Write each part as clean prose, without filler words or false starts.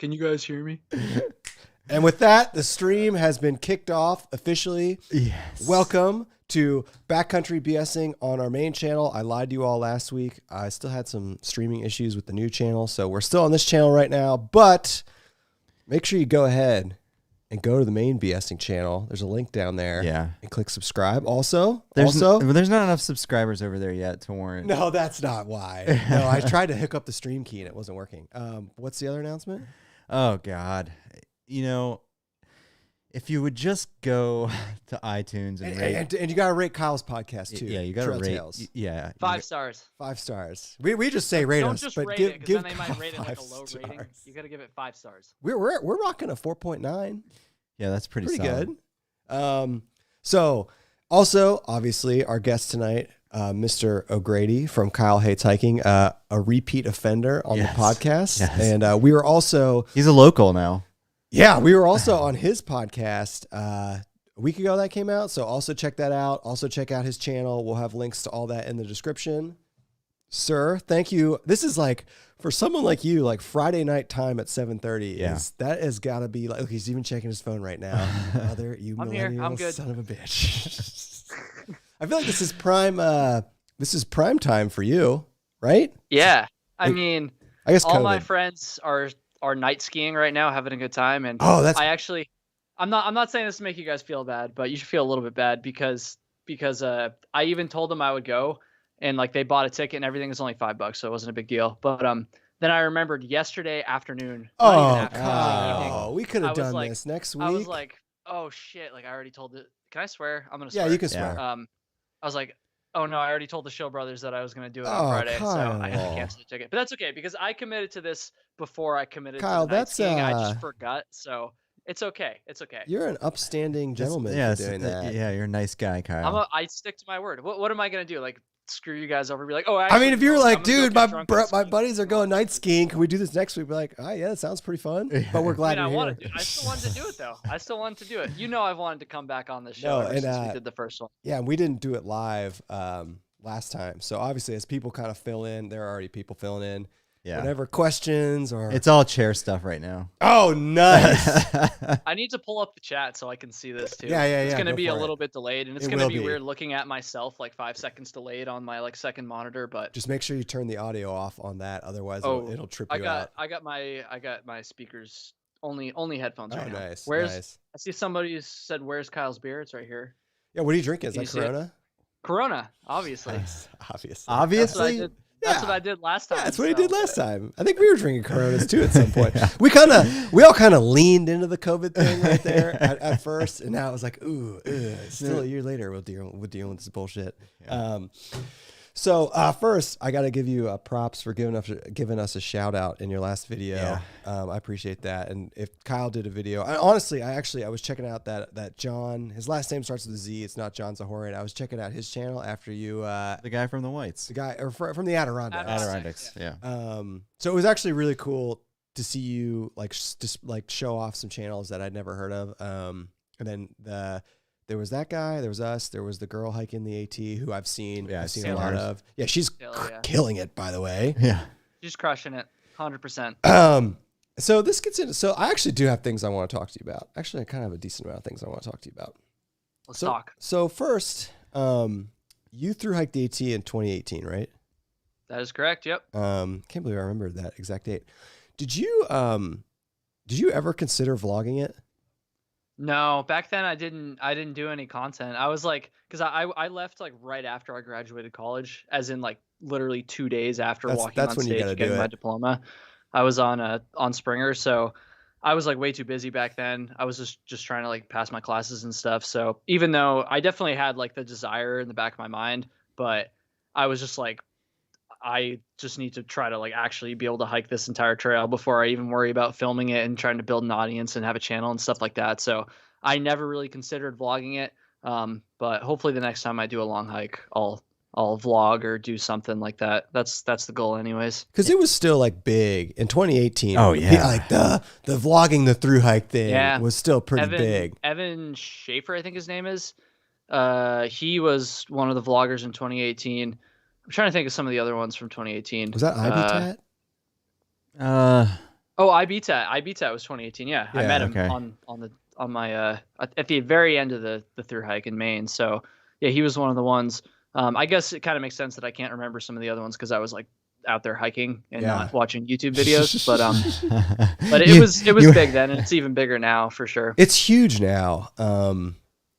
Can you guys hear me? And with that, the stream has been kicked off officially. Yes. Welcome to Backcountry BSing on our main channel. I lied to you all last week. I still had some streaming issues with the new channel, so we're still on this channel right now. But make sure you go ahead and go to the main BSing channel. There's a link down there. Yeah. And click subscribe. Also, There's not enough subscribers over there yet to warrant. No, that's not why. No, I tried to hook up the stream key and it wasn't working. What's the other announcement? Oh God. You know, if you would just go to iTunes and rate, and you got to rate Kyle's podcast too. Yeah, you got to rate. Tales. Yeah, 5 stars. 5 stars. We just say rate Don't us, just but rate give it, 'cause give then they might Kyle rate it like a 5 low stars. rating. You got to give it 5 stars. We're rocking a 4.9. Yeah, that's pretty Pretty solid. good. So also obviously our guest tonight, Mr. O'Grady from Kyle Hates Hiking, a repeat offender on the podcast, and we were also He's a local now. Yeah, we were also on his podcast a week ago that came out. So also check that out. Also check out his channel. We'll have links to all that in the description. Sir, thank you. This is like, for someone like you, like Friday night time at 7:30. Yeah. That has got to be like, look, he's even checking his phone right now. Mother, you I'm here. millennial I'm good. son of a bitch. I feel like this is prime time for you, right? Yeah. I mean, I guess all my COVID. friends are night skiing right now, having a good time. And Oh, I'm not saying this to make you guys feel bad, but you should feel a little bit bad because I even told them I would go, and like they bought a ticket and everything. Is only $5, so it wasn't a big deal. But then I remembered yesterday afternoon. We could have done like, this next week. I was like, oh shit! Like I already told it. Can I swear? I'm gonna yeah, swear. you can swear. I was like, oh no, I already told the show brothers that I was gonna do it on Friday, so I had to cancel the ticket. But that's okay because I committed to this before I committed Kyle, to the night that's skiing. I just forgot, so it's okay. It's okay. You're an upstanding gentleman for doing that. Yeah, you're a nice guy, Kyle. I stick to my word. What am I gonna do? Like screw you guys over? Be like, oh, I mean, if you were like, I'm gonna dude, go get drunk my and buddies are going night skiing. Can we do this next week? Be like, oh yeah, that sounds pretty fun. But we're glad I you're wanted here. to. I still wanted to do it though. I still wanted to do it. You know, I've wanted to come back on this show No, ever and, since we did the first one. Yeah, and we didn't do it live last time. So obviously, as people kind of fill in, there are already people filling in. Yeah. Whatever questions or It's all chair stuff right now. oh, nice. I need to pull up the chat so I can see this too. Yeah, It's yeah, gonna go be a for it. little bit delayed, and it's It gonna will be be. weird looking at myself like 5 seconds delayed on my like second monitor. But Just make sure you turn the audio off on that, otherwise Oh, it'll trip I you got out. I got my speakers only headphones Oh, right now. nice. Where's Nice. I see somebody said where's Kyle's beer? It's right here. Yeah, what are you drinking? Is Can that you see it? Corona? Corona, obviously. Obviously. That's what I Obviously. did. That's Yeah. what I did last time. Yeah, that's what he so- did last time. I think we were drinking Coronas too at some point. We all kind of leaned into the COVID thing right there at first, and now it was like, ooh, still a year later we're dealing with this bullshit. So first, I got to give you props for giving us a shout out in your last video. Yeah. I appreciate that. And if Kyle did a video, honestly, I was checking out that John. His last name starts with a Z. It's not John Zahoran. I was checking out his channel after you. The guy from the Whites. The guy or from the Adirondacks. Adirondacks. Yeah. So it was actually really cool to see you just show off some channels that I'd never heard of. And then there was that guy, there was us, there was the girl hiking the AT who I've seen a lot of. Yeah, she's killing it, by the way. Yeah. She's crushing it, 100%. So this gets into. So I actually do have things I want to talk to you about. Actually, I kind of have a decent amount of things I want to talk to you about. Let's talk. So first, you thru-hiked the AT in 2018, right? That is correct. Yep. Can't believe I remember that exact date. Did you ever consider vlogging it? No, back then I didn't do any content. I was like, because I left like right after I graduated college, as in like literally 2 days after walking on when you stage gotta and getting do my it. diploma. I was on Springer, so I was like way too busy back then. I was just trying to like pass my classes and stuff. So even though I definitely had like the desire in the back of my mind, but I was just like, I just need to try to like actually be able to hike this entire trail before I even worry about filming it and trying to build an audience and have a channel and stuff like that. So I never really considered vlogging it. But hopefully the next time I do a long hike, I'll vlog or do something like that. That's the goal anyways. Because it was still like big in 2018. Oh, yeah. Like the vlogging the thru hike thing was still pretty Evan, big. Evan Schaefer, I think his name is. He was one of the vloggers in 2018. I'm trying to think of some of the other ones from 2018. Was that Ivy Tat? Oh, IBTAT was 2018. Yeah, I met him okay. on my at the very end of the thru hike in Maine. So yeah, he was one of the ones. I guess it kind of makes sense that I can't remember some of the other ones because I was like out there hiking and not watching YouTube videos. But it was big then, and it's even bigger now for sure. It's huge now.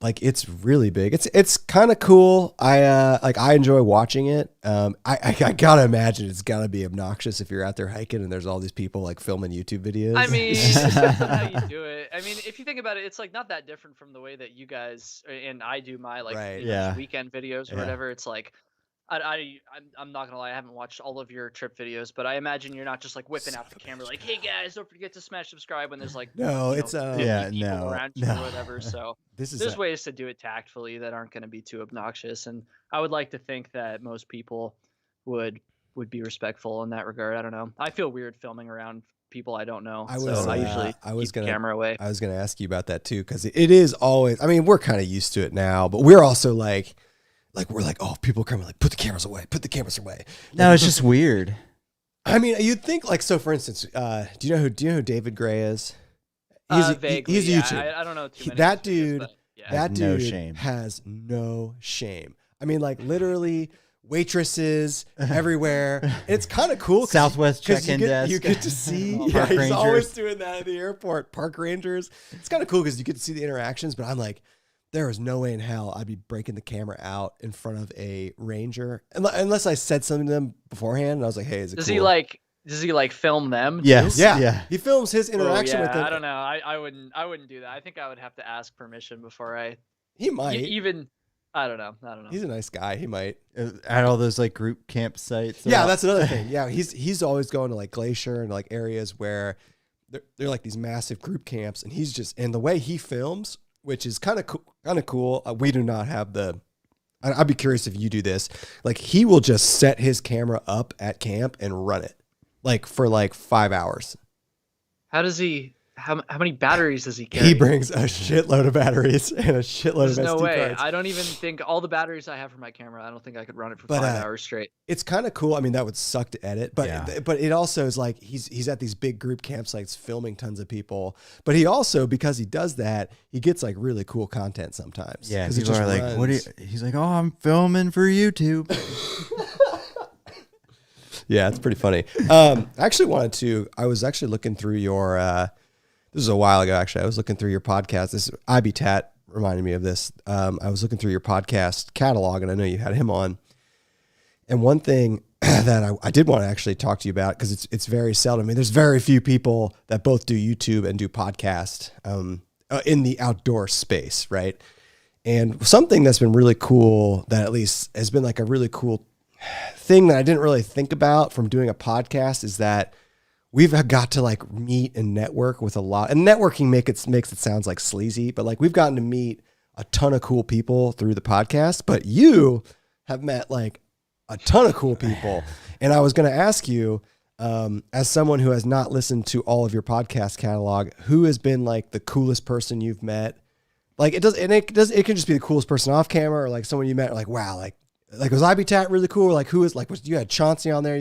Like it's really big. It's kind of cool. I enjoy watching it. I gotta imagine it's gotta be obnoxious if you're out there hiking and there's all these people like filming YouTube videos. I mean, it depends on how you do it. I mean, if you think about it, it's like not that different from the way that you guys and I do my like Right. weekend videos or whatever. It's like I'm not gonna lie, I haven't watched all of your trip videos, but I imagine you're not just like whipping out the camera like, hey guys, don't forget to smash subscribe when there's like it's 50 people around you or whatever. So there's ways to do it tactfully that aren't going to be too obnoxious, and I would like to think that most people would be respectful in that regard. I don't know. I feel weird filming around people I don't know, so I usually keep the camera away. I was gonna ask you about that too, because it is always. I mean, we're kind of used to it now, but we're also like we're like, oh, people come like, put the cameras away. No, it's just weird. I mean, you'd think like, so for instance, do you know who David Gray is? Vaguely, he's yeah. YouTube. I don't know too many. That dude, videos, yeah. that dude no shame. has no shame. I mean, like literally waitresses everywhere. It's kind of cool. Southwest check-in desk. You get to see. Park He's rangers. always doing that at the airport. Park rangers. It's kind of cool because you get to see the interactions. But I'm like, there is no way in hell I'd be breaking the camera out in front of a ranger unless I said something to them beforehand. And I was like, hey, is it Does cool? he like film them? Yes. Too? Yeah. He films his interaction with them. I don't know. I wouldn't do that. I think I would have to ask permission before I. He might. Even. I don't know. He's a nice guy. He might. At all those like group campsites. Yeah, that's another thing. Yeah, he's always going to like Glacier and like areas where they're like these massive group camps, and and the way he films, which is kind of cool. We do not have I'd be curious if you do this. Like he will just set his camera up at camp and run it like for like 5 hours. How does he? How many batteries does he carry? He brings a shitload of batteries and a shitload of SD no way. cards. I don't even think all the batteries I have for my camera. I don't think I could run it for 5 hours straight. It's kind of cool. I mean, that would suck to edit, but it also is like he's at these big group campsites filming tons of people. But he also, because he does that, he gets like really cool content sometimes. Yeah, because people are like, "What?" He's like, "Oh, I'm filming for YouTube." Yeah, it's pretty funny. I was actually looking through your. This was a while ago, actually. I was looking through your podcast. This IBTAT reminded me of this. I was looking through your podcast catalog, and I know you had him on. And one thing that I did want to actually talk to you about, because it's very seldom. I mean, there's very few people that both do YouTube and do podcast in the outdoor space, right? And something that's been really cool, that at least has been like a really cool thing that I didn't really think about from doing a podcast, is that we've got to like meet and network with a lot, and networking makes it sounds like sleazy, but like we've gotten to meet a ton of cool people through the podcast. But you have met like a ton of cool people, and I was going to ask you, as someone who has not listened to all of your podcast catalog, who has been like the coolest person you've met? Like it can just be the coolest person off camera, or like someone you met, or like, wow, like was IBTAT really cool? Like who is like, you had Chauncey on there.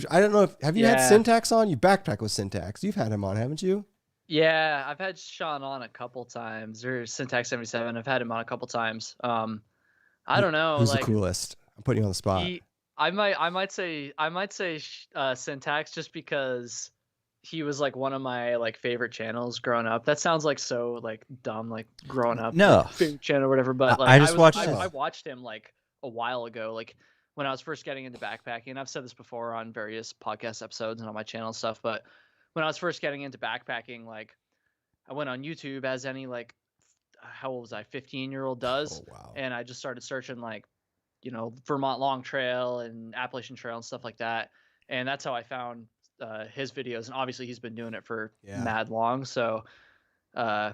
I don't know have you had Syntax on? You backpack with Syntax. You've had him on, haven't you? Yeah, I've had Sean on a couple times, or Syntax 77. I've had him on a couple times. I don't know. Who's like, the coolest? I'm putting you on the spot. I might say Syntax, just because he was like one of my like favorite channels growing up. That sounds like so like dumb, like growing up. No, like, favorite channel or whatever. But like I watched him like a while ago, like when I was first getting into backpacking. I've said this before on various podcast episodes and on my channel and stuff, but when I was first getting into backpacking, like I went on YouTube, as any like, how old was I, 15-year-old does. Oh, wow. And I just started searching like, Vermont Long Trail and Appalachian Trail and stuff like that. And that's how I found his videos. And obviously he's been doing it for mad long. So I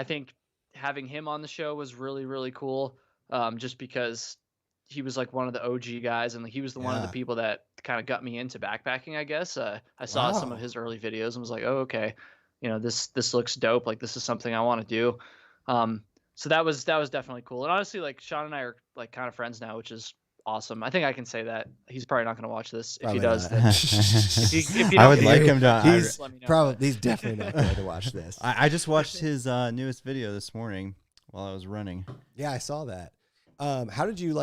think having him on the show was really, really cool. Just because he was like one of the OG guys, and he was one of the people that kind of got me into backpacking, I guess. I saw some of his early videos and was like, oh, okay, this looks dope. Like this is something I want to do. So that was definitely cool. And honestly, like Sean and I are like kind of friends now, which is awesome. I think I can say that. He's probably not going to watch this. If Probably he does, not. then if you I don't would get like it, him to. He's let me know, probably he's definitely not going to watch this. I just watched his newest video this morning while I was running. Yeah, I saw that. How did you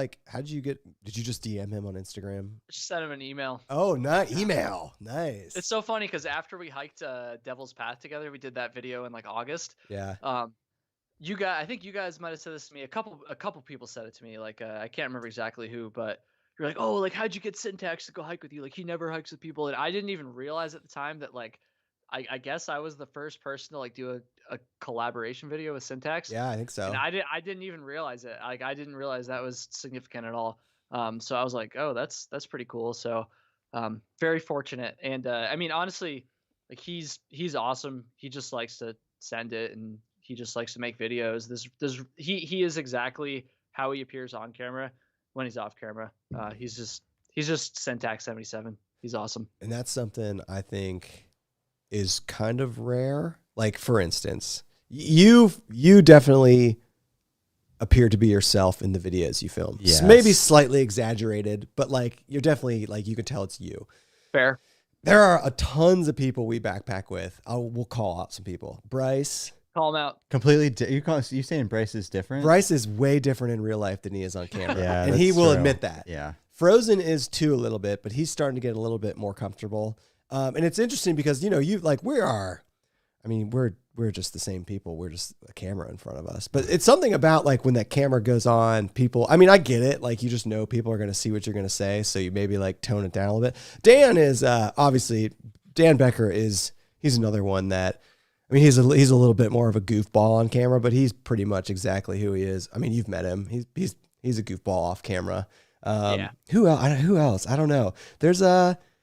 get? Did you just DM him on Instagram? just send him an email. Oh, not email. Nice. It's so funny because after we hiked Devil's Path together, we did that video in like August. Yeah. I think you guys might have said this to me. A couple people said it to me. Like I can't remember exactly who, but you're like, oh, like how'd you get Syntax to go hike with you? Like he never hikes with people, and I didn't even realize at the time that like I guess I was the first person to like do a collaboration video with Syntax. Yeah, I think so. And I didn't even realize it. Like I didn't realize that was significant at all. So I was like, oh, that's pretty cool. So very fortunate. And I mean, honestly, like he's awesome. He just likes to send it, and he just likes to make videos. He is exactly how he appears on camera when he's off camera. He's just Syntax 77. He's awesome. And that's something I think is kind of rare. Like for instance, you definitely appear to be yourself in the videos you film. Yes. Maybe slightly exaggerated, but like you're definitely like you can tell it's you. Fair. There are tons of people we backpack with. We'll call out some people. Bryce. Call him out. Completely. You saying Bryce is different? Bryce is way different in real life than he is on camera. Yeah, and he that's will true. admit that. Yeah. Frozen is too a little bit, but he's starting to get a little bit more comfortable. And it's interesting because, you know, we're just the same people. We're just a camera in front of us. But it's something about like when that camera goes on, people, I mean, I get it. Like you just know people are going to see what you're going to say. So you maybe like tone it down a little bit. Dan is obviously, Dan Becker he's another one that, I mean, he's a little bit more of a goofball on camera, but he's pretty much exactly who he is. I mean, you've met him. He's a goofball off camera. Yeah. Who else? I don't know. There's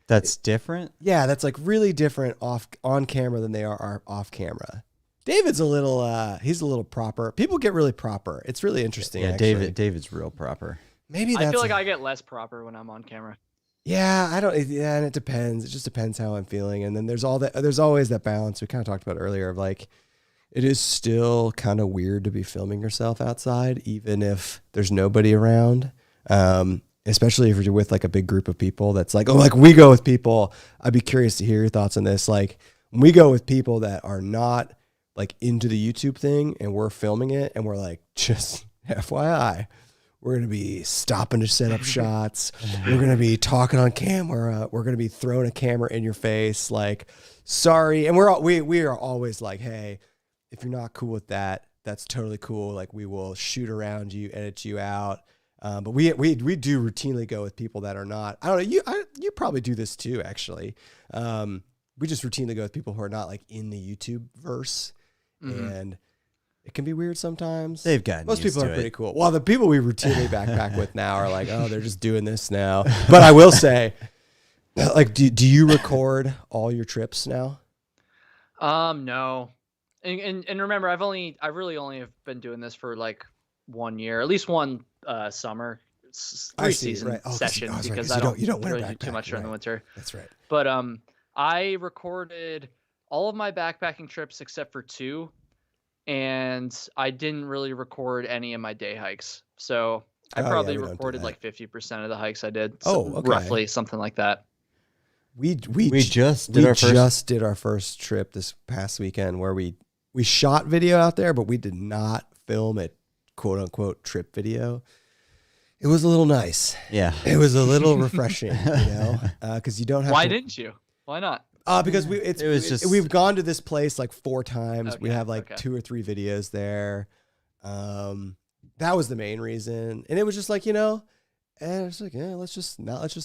That's different. yeah, that's like really different on camera than they are off camera. David's a little he's a little proper. People get really proper. It's really interesting. Yeah, actually. David's real proper. Maybe that's I feel like I get less proper when I'm on camera. yeah, I don't. Yeah, and it depends. It just depends how I'm feeling. And then there's always that balance we kind of talked about earlier of like, it is still kind of weird to be filming yourself outside, even if there's nobody around. Especially if you're with like a big group of people. That's like, oh, like we go with people. I'd be curious to hear your thoughts on this. Like when we go with people that are not like into the YouTube thing, and we're filming it, and we're like, just FYI. We're going to be stopping to set up shots. We're going to be talking on camera. We're going to be throwing a camera in your face. Like, sorry. And we are always like, hey, if you're not cool with that, that's totally cool. Like we will shoot around you, edit you out. But we do routinely go with people that are not, I don't know. You probably do this too, actually. We just routinely go with people who are not like in the YouTube verse. Mm-hmm. And it can be weird sometimes. They've gotten most used people to are pretty it. cool. Well, the people we routinely backpack with now are like, oh, they're just doing this now. But I will say, like, do you record all your trips now? No. And remember, I really only have been doing this for like 1 year, at least one summer, I see, season right. session, right, because you don't really winter do too backpack, much during right. the winter. That's right. But I recorded all of my backpacking trips except for 2, and I didn't really record any of my day hikes. So I probably we don't do recorded that. like 50% of the hikes I did. Oh, okay. Roughly something like that. We just did our first trip this past weekend where we shot video out there, but we did not film a quote unquote trip video. It was a little nice. Yeah. It was a little refreshing, because you don't have Why to. didn't you? Why not? Because we've gone to this place like 4 times. We Okay, have like 2 or 3 videos there. That was the main reason. And it was just like, and it's like, yeah, let's just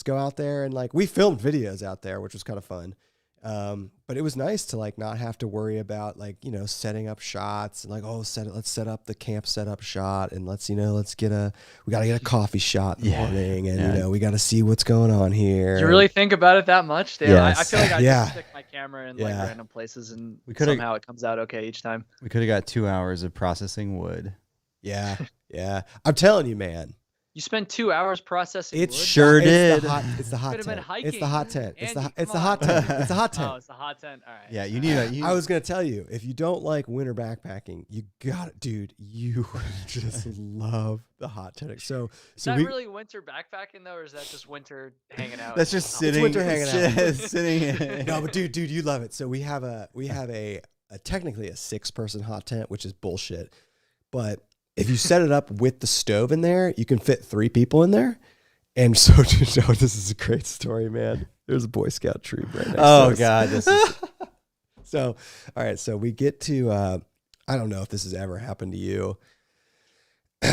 go out there. And like, we filmed videos out there, which was kind of fun. But it was nice to like not have to worry about like, setting up shots and like, oh, let's set up the camp setup shot, and we got to get a coffee shot in the morning, and we got to see what's going on here. Do you really think about it that much? Damn, Yes. I feel like I just stick my camera in like random places, and somehow it comes out okay each time. We could have got 2 hours of processing wood. Yeah. Yeah. I'm telling you, man, You spent 2 hours processing It's wood? Sure it's did. It's the hot Could've been tent. hiking. It's the hot tent. Andy, It's the come hot on. tent. It's the hot tent. Oh, it's the hot tent. All right. Yeah, you All need right. a. You, I was gonna tell you, if you don't like winter backpacking, you got it, dude. You just love the hot tent. So Is that we really winter backpacking though, or is that just winter hanging out? that's just Oh, sitting. winter hanging out. Sitting. no, but dude, you love it. So we have a technically a 6-person hot tent, which is bullshit. But if you set it up with the stove in there, you can fit 3 people in there. And so, this is a great story, man. There's a Boy Scout troop right next to us. God, this is. So, all right. So we get to, I don't know if this has ever happened to you.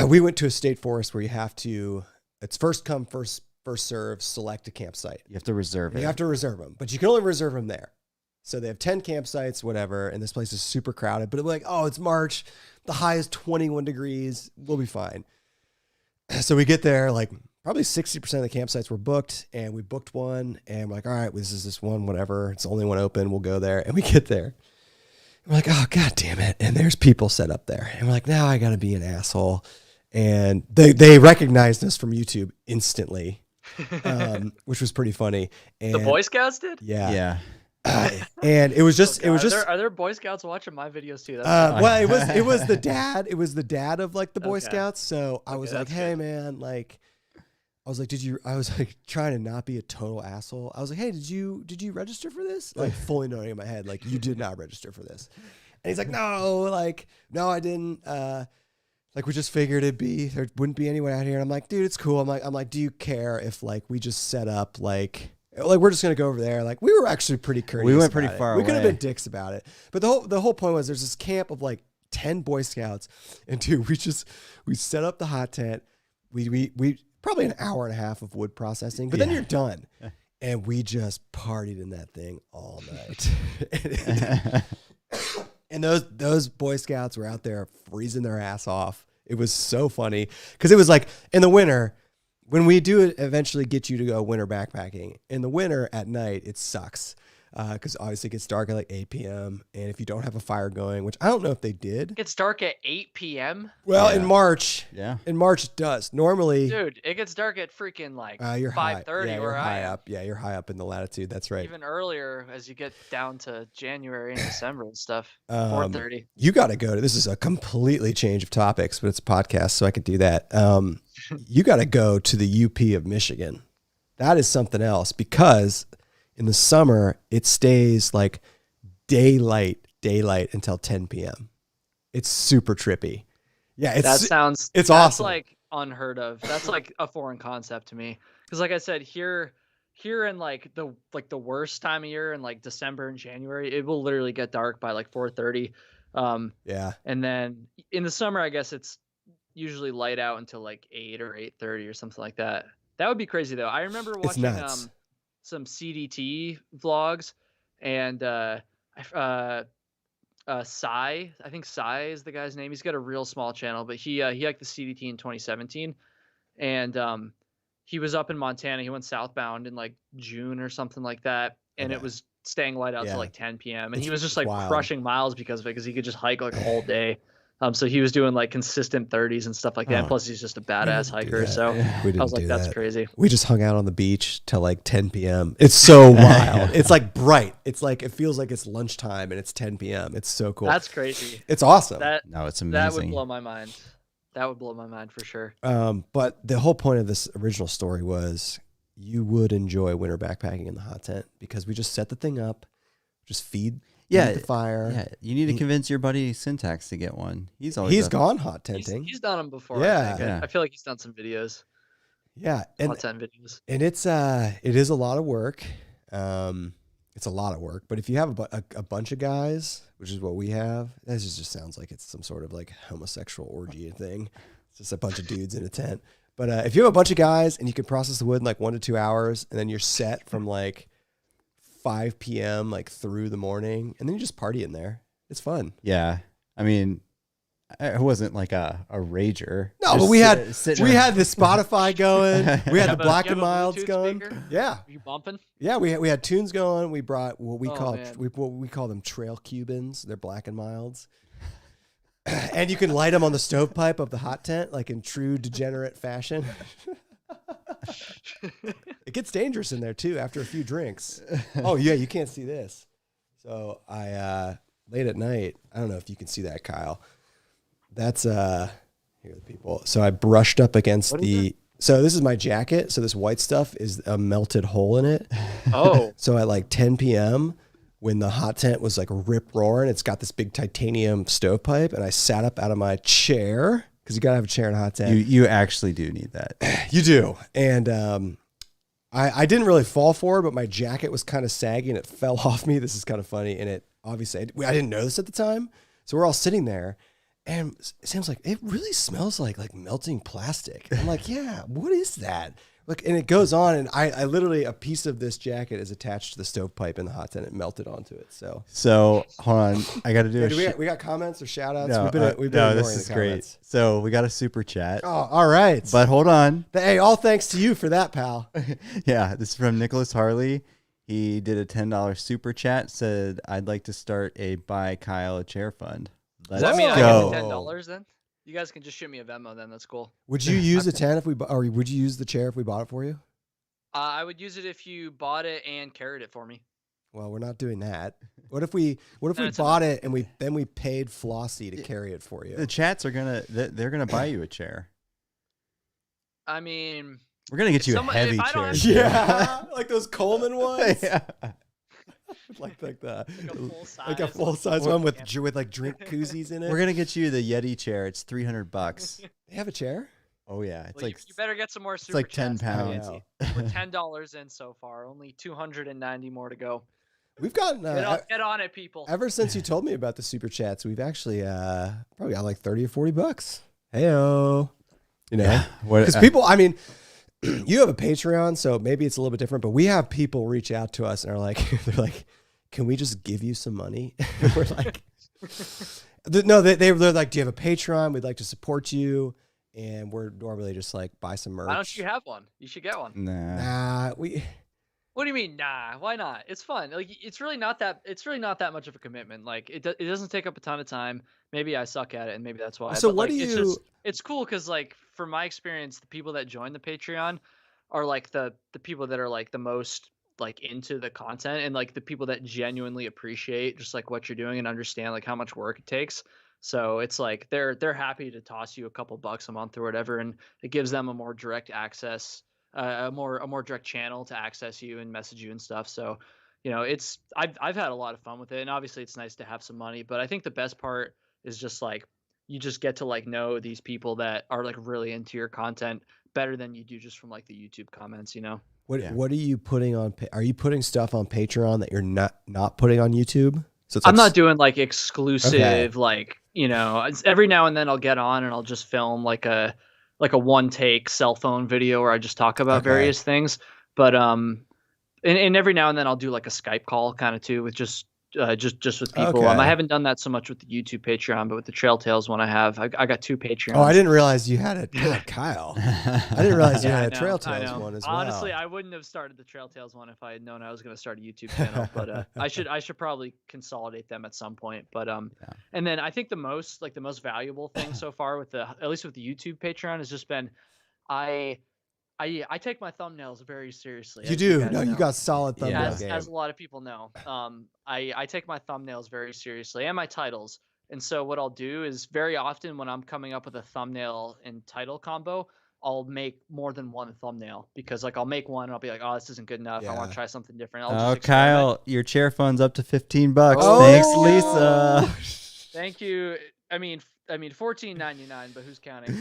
We went to a state forest where you have to, it's first come, first serve, select a campsite. You have to reserve it. You have to reserve them, but you can only reserve them there. So they have 10 campsites, whatever. And this place is super crowded, but it's like, oh, it's March. The high is 21 degrees. We'll be fine. So we get there, like probably 60% of the campsites were booked, and we booked one, and we're like, all right, this is this one, whatever. It's the only one open. We'll go there. And we get there. And we're like, oh, God damn it. And there's people set up there. And we're like, now I got to be an asshole. And they recognized us from YouTube instantly, which was pretty funny. And the Boy Scouts did? yeah. Yeah. And it was just, Oh, it was God. just, Are there Boy Scouts watching my videos too? well, it was the dad. It was the dad of like the Boy Okay. Scouts. So I was like, that's hey good. man, like, I was like, I was like trying to not be a total asshole. I was like, hey, did you register for this? Like fully knowing in my head, like you did not register for this. And he's like, no, I didn't. Like we just figured there wouldn't be anyone out here. And I'm like, dude, it's cool. I'm like, do you care if like we just set up like we're just gonna go over there? Like we were actually pretty courteous. We went pretty about it. far We could have away. been dicks about it. But the whole point was there's this camp of like 10 Boy Scouts, and dude, we set up the hot tent. We probably an hour and a half of wood processing, but then you're done. And we just partied in that thing all night. And those Boy Scouts were out there freezing their ass off. It was so funny because it was like in the winter, when we do eventually get you to go winter backpacking, in the winter at night, it sucks. Because obviously it gets dark at like 8 p.m. And if you don't have a fire going, which I don't know if they did. It gets dark at 8 p.m. Well, Yeah. in March it does. Normally, Dude, it gets dark at freaking like you're high. 5:30 Yeah, you're where I high am. up. Yeah, you're high up in the latitude. That's right. Even earlier as you get down to January and December and stuff. Um, 4:30. You got to go to, this is a completely change of topics, but it's a podcast, so I could do that. You got to go to the UP of Michigan. That is something else because in the summer, it stays like daylight until 10 p.m. It's super trippy. Yeah, That's it's awesome. like unheard of. That's like a foreign concept to me. Because like I said, here in like the worst time of year in like December and January, it will literally get dark by like 4:30. Yeah. And then in the summer, I guess it's usually light out until like 8 or 8:30 or something like that. That would be crazy though. I remember It's watching nuts. some CDT vlogs, and Sai, I think Sai is the guy's name. He's got a real small channel, but he liked the CDT in 2017, and he was up in Montana. He went southbound in like June or something like that, and Okay. it was staying light out Yeah. till like 10 p.m. And It's he was just like wild. crushing miles because of it, because he could just hike like all day. So he was doing like consistent 30s and stuff like that. And Oh. plus, he's just a badass didn't do hiker. that. So We I didn't was like, do that's that. crazy. We just hung out on the beach till like 10 p.m. It's so wild. It's like bright. It's like, it feels like it's lunchtime and it's 10 p.m. It's so cool. That's crazy. It's awesome. No, it's amazing. That would blow my mind. That would blow my mind for sure. But the whole point of this original story was you would enjoy winter backpacking in the hot tent because we just set the thing up, just feed the fire. Yeah, you need to convince your buddy Syntax to get one. He's always He's gone hot tenting. He's done them before. Yeah. I think. Yeah. I feel like he's done some videos, Yeah. And hot tent videos. it's it is a lot of work. It's a lot of work, but if you have a bunch of guys, which is what we have, this just sounds like it's some sort of like homosexual orgy thing. It's just a bunch of dudes in a tent. But if you have a bunch of guys and you can process the wood in like 1 to 2 hours, and then you're set from like 5 p.m. like through the morning, and then you just party in there. It's fun. Yeah, I mean, I wasn't like a rager. No, Just but we had sitting the Spotify going. We had the Black You have and a Milds Bluetooth going. speaker? Yeah. Are you bumping? Yeah, we had tunes going. We brought what we Oh, call man. what we call them trail Cubans. They're Black and Milds. And you can light them on the stovepipe of the hot tent, like in true degenerate fashion. It gets dangerous in there too after a few drinks. Oh yeah, you can't see this. So I late at night, I don't know if you can see that, Kyle. That's here are the people. So I brushed up against so this is my jacket. So this white stuff is a melted hole in it. Oh. So at like 10 p.m. when the hot tent was like rip roaring, it's got this big titanium stovepipe, and I sat up out of my chair because you gotta have a chair in a hot tent. You actually do need that. You do. And I didn't really fall forward, but my jacket was kind of saggy and it fell off me. This is kind of funny. And it obviously, I didn't know this at the time. So we're all sitting there and Sam's like, it really smells like melting plastic. I'm like, yeah, what is that? Look, and it goes on, and I literally, a piece of this jacket is attached to the stovepipe in the hot tent. It melted onto it. So hold on, I got to do we got comments or shout outs? No, we've been this is great. So we got a super chat. Oh, all right. But hold on. Hey, all thanks to you for that, pal. Yeah, this is from Nicholas Harley. He did a $10 super chat, said, I'd like to start a buy Kyle a chair fund. Does that mean I go. get the $10 then? You guys can just shoot me a Venmo then. That's cool. Would you use the 10 or would you use the chair if we bought it for you? I would use it if you bought it and carried it for me. Well, we're not doing that. What if we bought it and we paid Flossie to carry it for you? The chats are they're gonna buy you a chair. I mean, we're gonna get you a heavy chair. Yeah, like those Coleman ones. Yeah. like the like a full size one with like drink koozies in it. We're gonna get you the Yeti chair. It's $300. They have a chair? Oh yeah, it's you better get some more. Super like 10 chats, pounds. We're $10 in so far. Only 290 more to go. We've gotten get on it, people. Ever since you told me about the super chats, we've actually probably got like 30 or 40 bucks. Heyo, you know, because people. I mean, you have a Patreon, so maybe it's a little bit different. But we have people reach out to us and are like, they're like, "Can we just give you some money?" We're like, no, they're like, "Do you have a Patreon? We'd like to support you." And we're normally just like, buy some merch. Why don't you have one? You should get one. Nah, What do you mean, nah? Why not? It's fun. Like it's really not that much of a commitment. Like it doesn't take up a ton of time. Maybe I suck at it, and maybe that's why. So but, what like, do you? It's cool because like from my experience, the people that join the Patreon are like the people that are like the most like into the content, and like the people that genuinely appreciate just like what you're doing and understand like how much work it takes. So it's like they're happy to toss you a couple bucks a month or whatever, and it gives them a more direct access, a more direct channel to access you and message you and stuff. So, you know, I've had a lot of fun with it, and obviously it's nice to have some money. But I think the best part is just like you just get to like know these people that are like really into your content better than you do just from like the YouTube comments, you know. What are you putting on? Are you putting stuff on Patreon that you're not putting on YouTube? So I'm not doing like exclusive, like, you know, every now and then I'll get on and I'll just film like a one take cell phone video where I just talk about various things. But and every now and then I'll do like a Skype call kind of too with just with people. I haven't done that so much with the YouTube Patreon, but with the Trail Tales one I got 2 Patreons. Oh, I didn't realize you had it. God, Kyle. I didn't realize you had a Trail Tales one as well. Honestly, I wouldn't have started the Trail Tales one if I had known I was going to start a YouTube channel, but I should probably consolidate them at some point. But and then I think the most valuable thing so far with at least with the YouTube Patreon has just been I take my thumbnails very seriously. You do. No, you got solid thumbnail game. As a lot of people know. I take my thumbnails very seriously and my titles. And so what I'll do is very often when I'm coming up with a thumbnail and title combo, I'll make more than one thumbnail because like I'll make one and I'll be like, oh, this isn't good enough. I want to try something different. I'll just Kyle, your chair fund's up to $15. Thanks, Lisa. Thank you. I mean $14.99, but who's counting?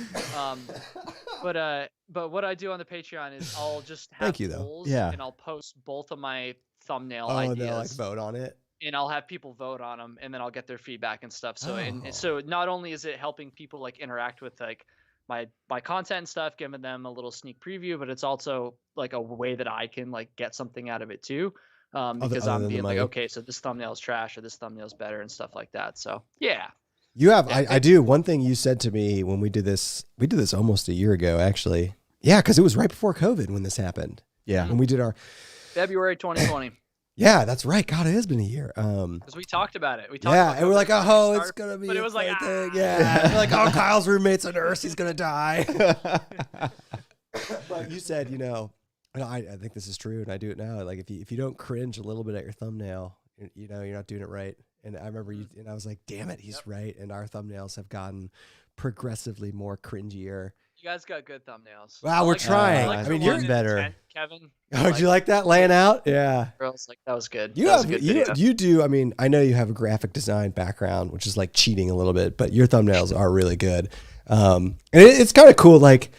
But what I do on the Patreon is I'll just have polls and I'll post both of my thumbnail ideas. They'll like vote on it. And I'll have people vote on them, and then I'll get their feedback and stuff. So and so not only is it helping people like interact with like my content and stuff, giving them a little sneak preview, but it's also like a way that I can like get something out of it too. Because I'm being like, okay, so this thumbnail is trash or this thumbnail is better and stuff like that. So yeah. You have, I do. One thing you said to me when we did this almost a year ago, actually. Yeah, because it was right before COVID when this happened. Yeah. When we did our February 2020. Yeah, that's right. God, it has been a year. Because we talked about it. We talked Yeah, about and we're like, COVID oh, when it's gonna be but a it was like, thing. Yeah, we're like, oh, Kyle's roommate's a nurse. He's gonna die. But you said, and I think this is true, and I do it now. Like, if you don't cringe a little bit at your thumbnail, you're not doing it right. And I remember you, and I was like, damn it, he's right. And our thumbnails have gotten progressively more cringier. You guys got good thumbnails. Wow, we're trying. I I mean, you're you're better. tent, Kevin. Oh, did you like that laying out? Yeah. Girls, like that was good. You That was a good video. you do. I mean, I know you have a graphic design background, which is like cheating a little bit, but your thumbnails are really good. And it's kind of cool. Like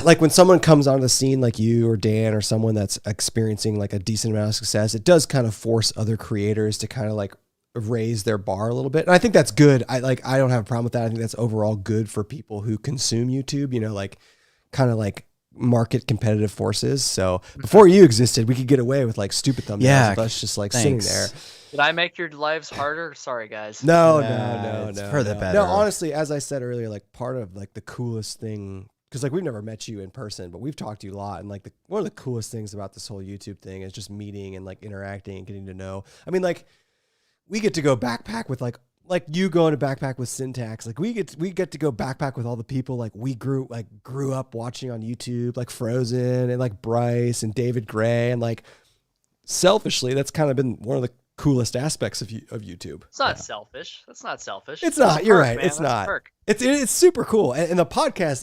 when someone comes onto the scene, like you or Dan or someone that's experiencing like a decent amount of success, it does kind of force other creators to kind of like raise their bar a little bit. And I think that's good. I don't have a problem with that. I think that's overall good for people who consume YouTube, like kind of like market competitive forces. So before you existed, we could get away with like stupid thumbnails of us just like sitting there. Did I make your lives harder? Sorry, guys. No. It's for the better. No, honestly, as I said earlier, like part of like the coolest thing, because like we've never met you in person, but we've talked to you a lot. And like one of the coolest things about this whole YouTube thing is just meeting and like interacting and getting to know. I mean, like we get to go backpack with like you going to backpack with Syntax. Like we get to go backpack with all the people like we grew up watching on YouTube, like Frozen and like Bryce and David Gray. And like selfishly, that's kind of been one of the coolest aspects of YouTube. It's not selfish. That's not selfish. It's not. You're right. Man. It's That's not. perk. It's super cool. And the podcast,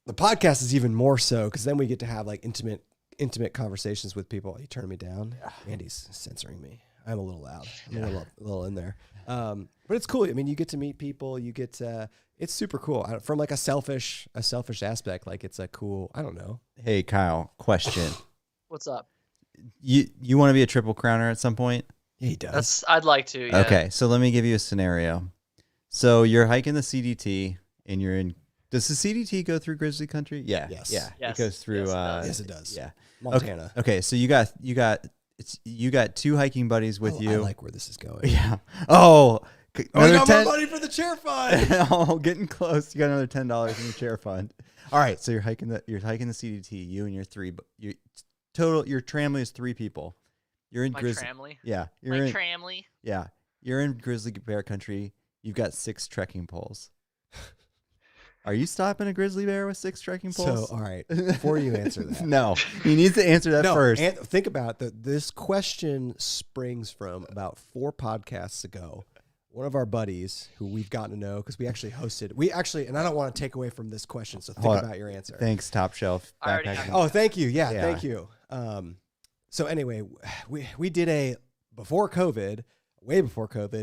the podcast is even more so because then we get to have like intimate conversations with people. Are you turning me down? Andy's censoring me. I'm a little loud. I'm a little in there. But it's cool. I mean, you get to meet people. You get it's super cool from like a selfish aspect. Like it's a cool. I don't know. Hey, Kyle, question. What's up? You want to be a triple crowner at some point? Yeah, he does. I'd like to. Yeah. Okay, so let me give you a scenario. So you're hiking the CDT, and you're in. Does the CDT go through Grizzly Country? Yeah. Yes. Yeah. Yes. It goes through. Yes, it does. Yeah. Montana. Okay. So you got two hiking buddies with you. I like where this is going. Yeah. Oh. I got more money for the chair fund. Oh, getting close. You got another $10 in your chair fund. All right. So you're hiking the CDT. You and your your tramley is 3 people. You're in Grizzly. Tramley. Yeah. Tramley. Yeah. You're in grizzly bear country. You've got 6 trekking poles. Are you stopping a grizzly bear with 6 trekking poles? So, all right, before you answer that. No, he needs to answer that first. And think about this question springs from about 4 podcasts ago. One of our buddies who we've gotten to know, because we actually hosted, and I don't want to take away from this question, so think about your answer. Thanks, Top Shelf. I already have Oh, thank you. Yeah, thank you. So anyway, we did way before COVID,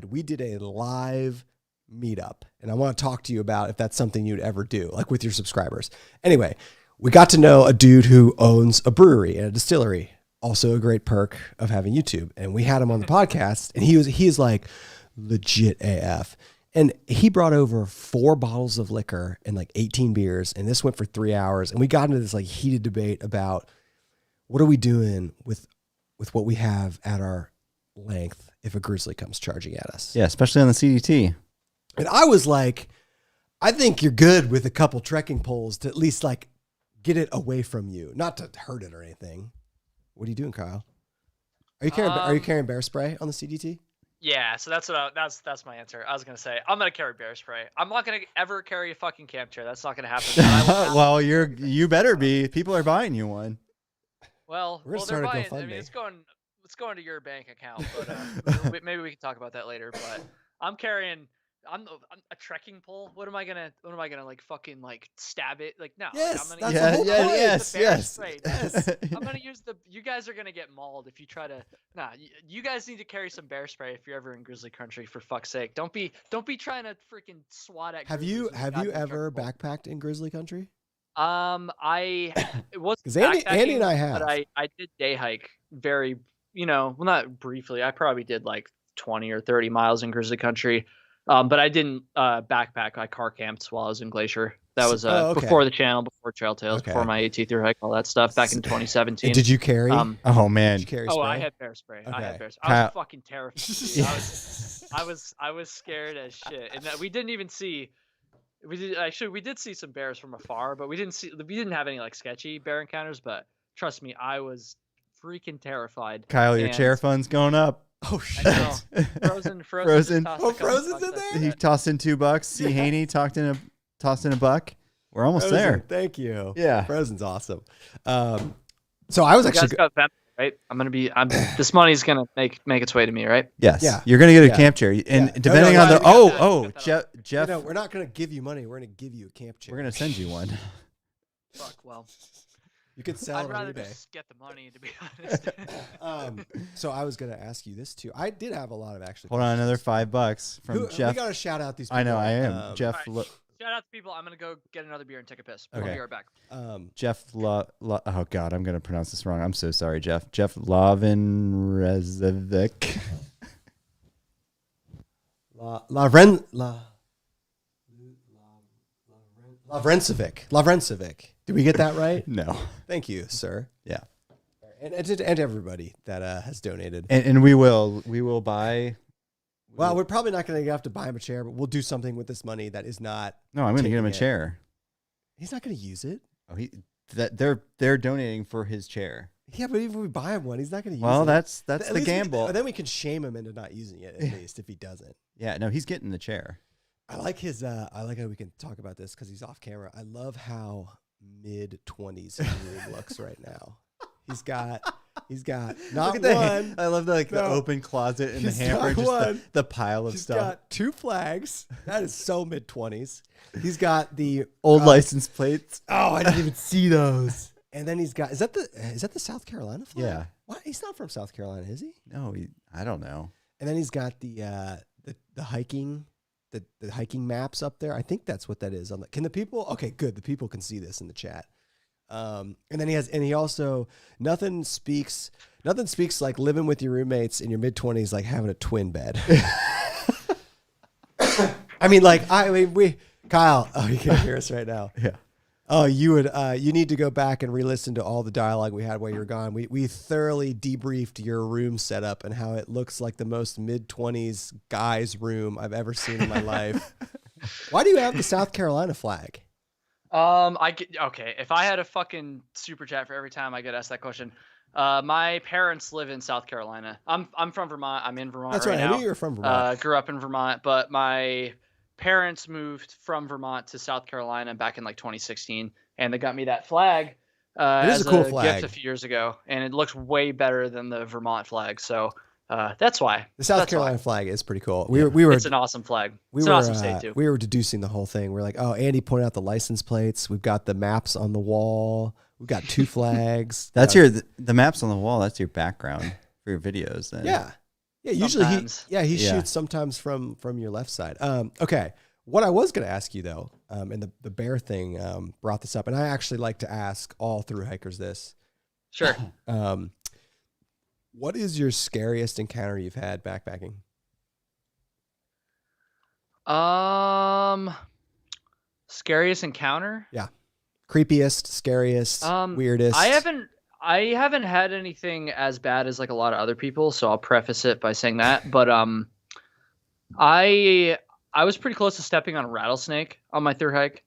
we did a live meetup, and I want to talk to you about if that's something you'd ever do, like with your subscribers. Anyway, we got to know a dude who owns a brewery and a distillery, also a great perk of having YouTube. And we had him on the podcast, and he is like legit AF. And he brought over 4 bottles of liquor and like 18 beers, and this went for 3 hours. And we got into this like heated debate about what are we doing with what we have at our length if a grizzly comes charging at us. Yeah, especially on the CDT. And I was like, I think you're good with a couple trekking poles to at least like get it away from you, not to hurt it or anything. What are you doing, Kyle? Are you carrying bear spray on the CDT? Yeah, so that's my answer. I was gonna say I'm gonna carry bear spray. I'm not gonna ever carry a fucking camp chair. That's not gonna happen. Well, you better be. People are buying you one. Well, they're buying. I mean, it's going to your bank account, but maybe we can talk about that later. But I'm carrying. I'm a trekking pole. What am I gonna like fucking like stab it? Like no. Yes, I'm that's gonna the whole point. Yes. I'm gonna use you guys are gonna get mauled if you try to. Nah, you guys need to carry some bear spray if you're ever in grizzly country. For fuck's sake, don't be trying to freaking swat at. Have you ever backpacked in grizzly country? It was because Andy and I have. But I did day hike very, well, not briefly. I probably did like 20 or 30 miles in grizzly country. But I didn't backpack. I car camped while I was in Glacier. That was before the channel, before Trail Tales, before my AT thru-hike, all that stuff back in 2017. And did you carry? Oh man! Did you carry spray? I had bear spray. Okay. I had bear spray. I was fucking terrified. I was scared as shit. And we didn't even see. We did see some bears from afar, but we didn't have any like sketchy bear encounters. But trust me, I was freaking terrified. Kyle, your And chair fund's going up. Oh I shit. know. Frozen. Frozen. Just tossed Oh, a couple Frozen's bucks in at there? that. He tossed in $2. C. Haney tossed in a buck. We're almost Frozen, there. thank you. Yeah. Frozen's awesome. So I was You actually guys got Venmo, right? This money's gonna make its way to me, right? Yes. Yeah. You're gonna get a Yeah. camp chair, and Yeah. depending No, on the got that. Jeff, we're not gonna give you money. We're gonna give you a camp chair. we're gonna send you one. Fuck. Well, You could sell I'd it on rather eBay. just get the money, to be honest. So I was gonna ask you this too. I did have a lot of actually. Hold on, another $5 from We Jeff. gotta shout out these people. I know, I am. Jeff. All right. Shout out to people. I'm gonna go get another beer and take a piss. I'll Okay. be right back. Jeff. Oh God, I'm gonna pronounce this wrong. I'm so sorry, Jeff. Jeff Lavinrezevic. Lavrencevic. Did we get that right? No. Thank you, sir. Yeah. And everybody that has donated. And we will buy. Well, we're probably not going to have to buy him a chair, but we'll do something with this money that is not. No, I'm gonna get him a taking it. chair. He's not going to use it. Oh, they're donating for his chair. Yeah, but even if we buy him one, he's not going to use it. Well, that's At the least gamble. then we can shame him into not using it, at least, if he doesn't. Yeah, no, he's getting the chair. I like his. I like how we can talk about this because he's off camera. I love how mid-20s his room looks right now. He's got not Look at one. I love the No. open closet and the He's hamper, got just one. the pile of He's stuff. got 2 flags. That is so mid-20s. He's got the Old license plates. Oh, I didn't even see those. And then he's got. Is that the South Carolina flag? Yeah. What? He's not from South Carolina, is he? No, I don't know. And then he's got the hiking. The hiking maps up there. I think that's what that is. Can the people? Okay, good. The people can see this in the chat. And then he also nothing speaks like living with your roommates in your mid-20s like having a twin bed. I mean Kyle. Oh, you can't hear us right now. Yeah. Oh, you need to go back and re-listen to all the dialogue we had while you were gone. We thoroughly debriefed your room setup and how it looks like the most mid-20s guy's room I've ever seen in my life. Why do you have the South Carolina flag? Okay. If I had a fucking super chat for every time I get asked that question, my parents live in South Carolina. I'm from Vermont. I'm in Vermont. That's right right. now. I knew you were from Vermont. Grew up in Vermont, but my parents moved from Vermont to South Carolina back in like 2016, and they got me that flag It is as a cool gift flag. a few years ago, and it looks way better than the Vermont flag. So that's why. The South That's Carolina why. flag is pretty cool. We were It's an awesome flag. It's an awesome state too. We were deducing the whole thing. We're like, oh, Andy pointed out the license plates. We've got the maps on the wall. We've got 2 flags. That's the maps on the wall. That's your background for your videos. Then. Yeah. Yeah. Usually Sometimes. he shoots sometimes from your left side. Okay. What I was going to ask you though, and the bear thing brought this up, and I actually like to ask all thru-hikers this. Sure. What is your scariest encounter you've had backpacking? Scariest encounter? Yeah. Creepiest, scariest, weirdest. I haven't had anything as bad as like a lot of other people, so I'll preface it by saying that. But I was pretty close to stepping on a rattlesnake on my thru hike,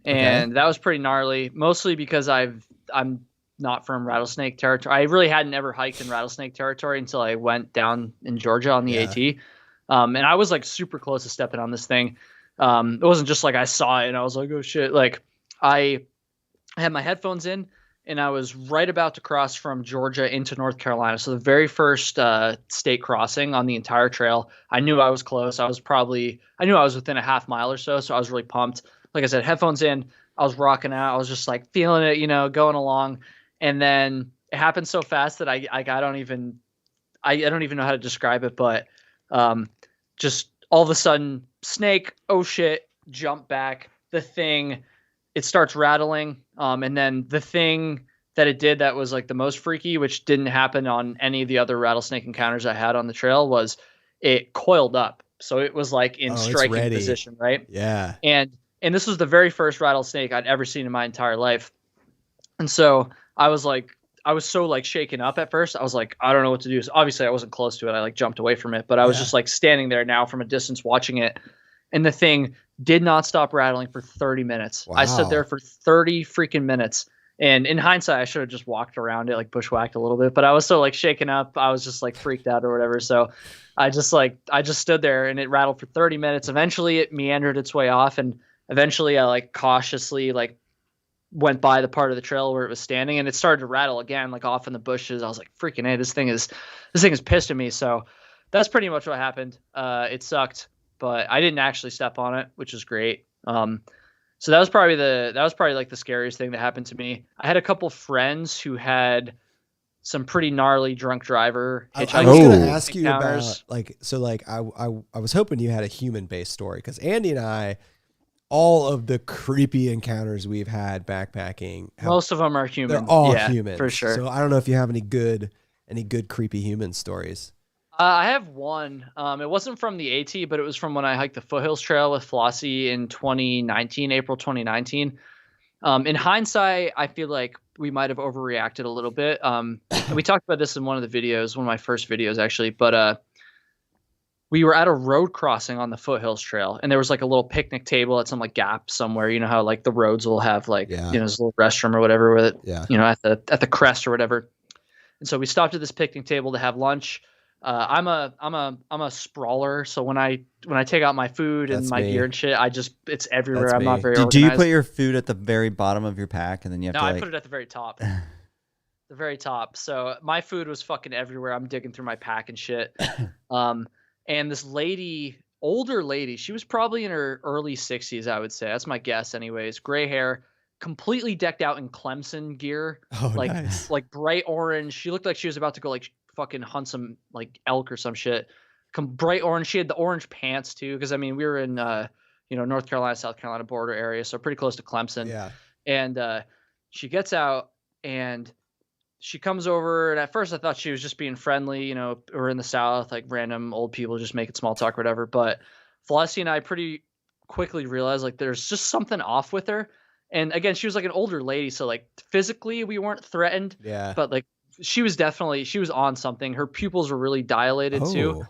and that was pretty gnarly. Mostly because I'm not from rattlesnake territory. I really hadn't ever hiked in rattlesnake territory until I went down in Georgia on the AT. And I was like super close to stepping on this thing. It wasn't just like I saw it and I was like, oh shit. Like I had my headphones in and I was right about to cross from Georgia into North Carolina. So the very first state crossing on the entire trail, I knew I was close. I knew I was within a half mile or so. So I was really pumped. Like I said, headphones in, I was rocking out. I was just like feeling it, going along. And then it happened so fast that I don't even know how to describe it, but just all of a sudden, snake, oh shit, jump back. The thing, it starts rattling. And then the thing that it did that was like the most freaky, which didn't happen on any of the other rattlesnake encounters I had on the trail, was it coiled up. So it was like in striking position, right? Yeah. And this was the very first rattlesnake I'd ever seen in my entire life. And so I was so like shaken up at first. I was like, I don't know what to do. So obviously I wasn't close to it. I like jumped away from it, but I was just like standing there now from a distance watching it. And the thing did not stop rattling for 30 minutes. Wow. I stood there for 30 freaking minutes And in hindsight, I should have just walked around it, like bushwhacked a little bit, but I was so like shaken up. I was just like freaked out or whatever. So I just stood there and it rattled for 30 minutes. Eventually it meandered its way off. And eventually I like cautiously like went by the part of the trail where it was standing and it started to rattle again, like off in the bushes. I was like, freaking hey, this thing is pissed at me. So that's pretty much what happened. It sucked, but I didn't actually step on it, which is great. So that was probably like the scariest thing that happened to me. I had a couple friends who had some pretty gnarly drunk driver hitchhiking. I was going to ask you about I was hoping you had a human based story because Andy and I, all of the creepy encounters we've had backpacking, most of them are human. They're all human for sure. So I don't know if you have any good creepy human stories. I have one. It wasn't from the AT, but it was from when I hiked the Foothills Trail with Flossie in April 2019. In hindsight, I feel like we might have overreacted a little bit. And we talked about this in one of the videos, one of my first videos actually, but we were at a road crossing on the Foothills Trail and there was like a little picnic table at some like gap somewhere. You know how like the roads will have like, this little restroom or whatever with it, at the crest or whatever. And so we stopped at this picnic table to have lunch. I'm a sprawler, so when I take out my food and my gear and shit, it's everywhere. I'm not very organized. Do you put your food at the very bottom of your pack and then you have to I put it at the very top. The very top. So my food was fucking everywhere. I'm digging through my pack and shit. And this older lady, she was probably in her early 60s, I would say. That's my guess anyways. Gray hair, completely decked out in Clemson gear. Oh, nice. Like bright orange. She looked like she was about to go like fucking hunt some like elk or some shit. Bright orange. She had the orange pants too, because I mean we were in North Carolina, South Carolina border area, so pretty close to Clemson. Yeah. And she gets out and she comes over, and at first I thought she was just being friendly, we're in the South, like random old people just making small talk or whatever. But Flossie and I pretty quickly realized like there's just something off with her. And again, she was like an older lady, so like physically we weren't threatened. Yeah. But like she was on something. Her pupils were really dilated too.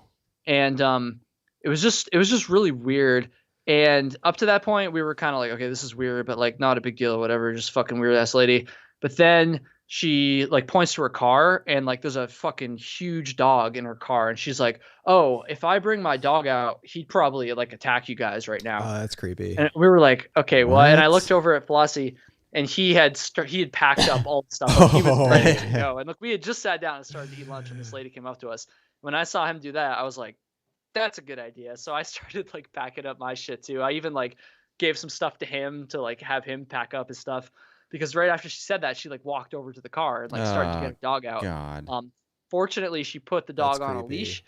And it was just really weird. And up to that point we were kind of like, okay, this is weird, but like not a big deal or whatever, just fucking weird ass lady. But then she like points to her car and like there's a fucking huge dog in her car and she's like, oh, if I bring my dog out, he'd probably like attack you guys right now. Oh, that's creepy. And we were like, okay, well, and I looked over at Flossie and he had packed up all the stuff. Like, he was ready to go. And look, we had just sat down and started to eat lunch and this lady came up to us. When I saw him do that, I was like, that's a good idea. So I started like packing up my shit too. I even like gave some stuff to him to like have him pack up his stuff. Because right after she said that, she like walked over to the car and like started to get her dog out. God. Fortunately, she put the dog on a leash,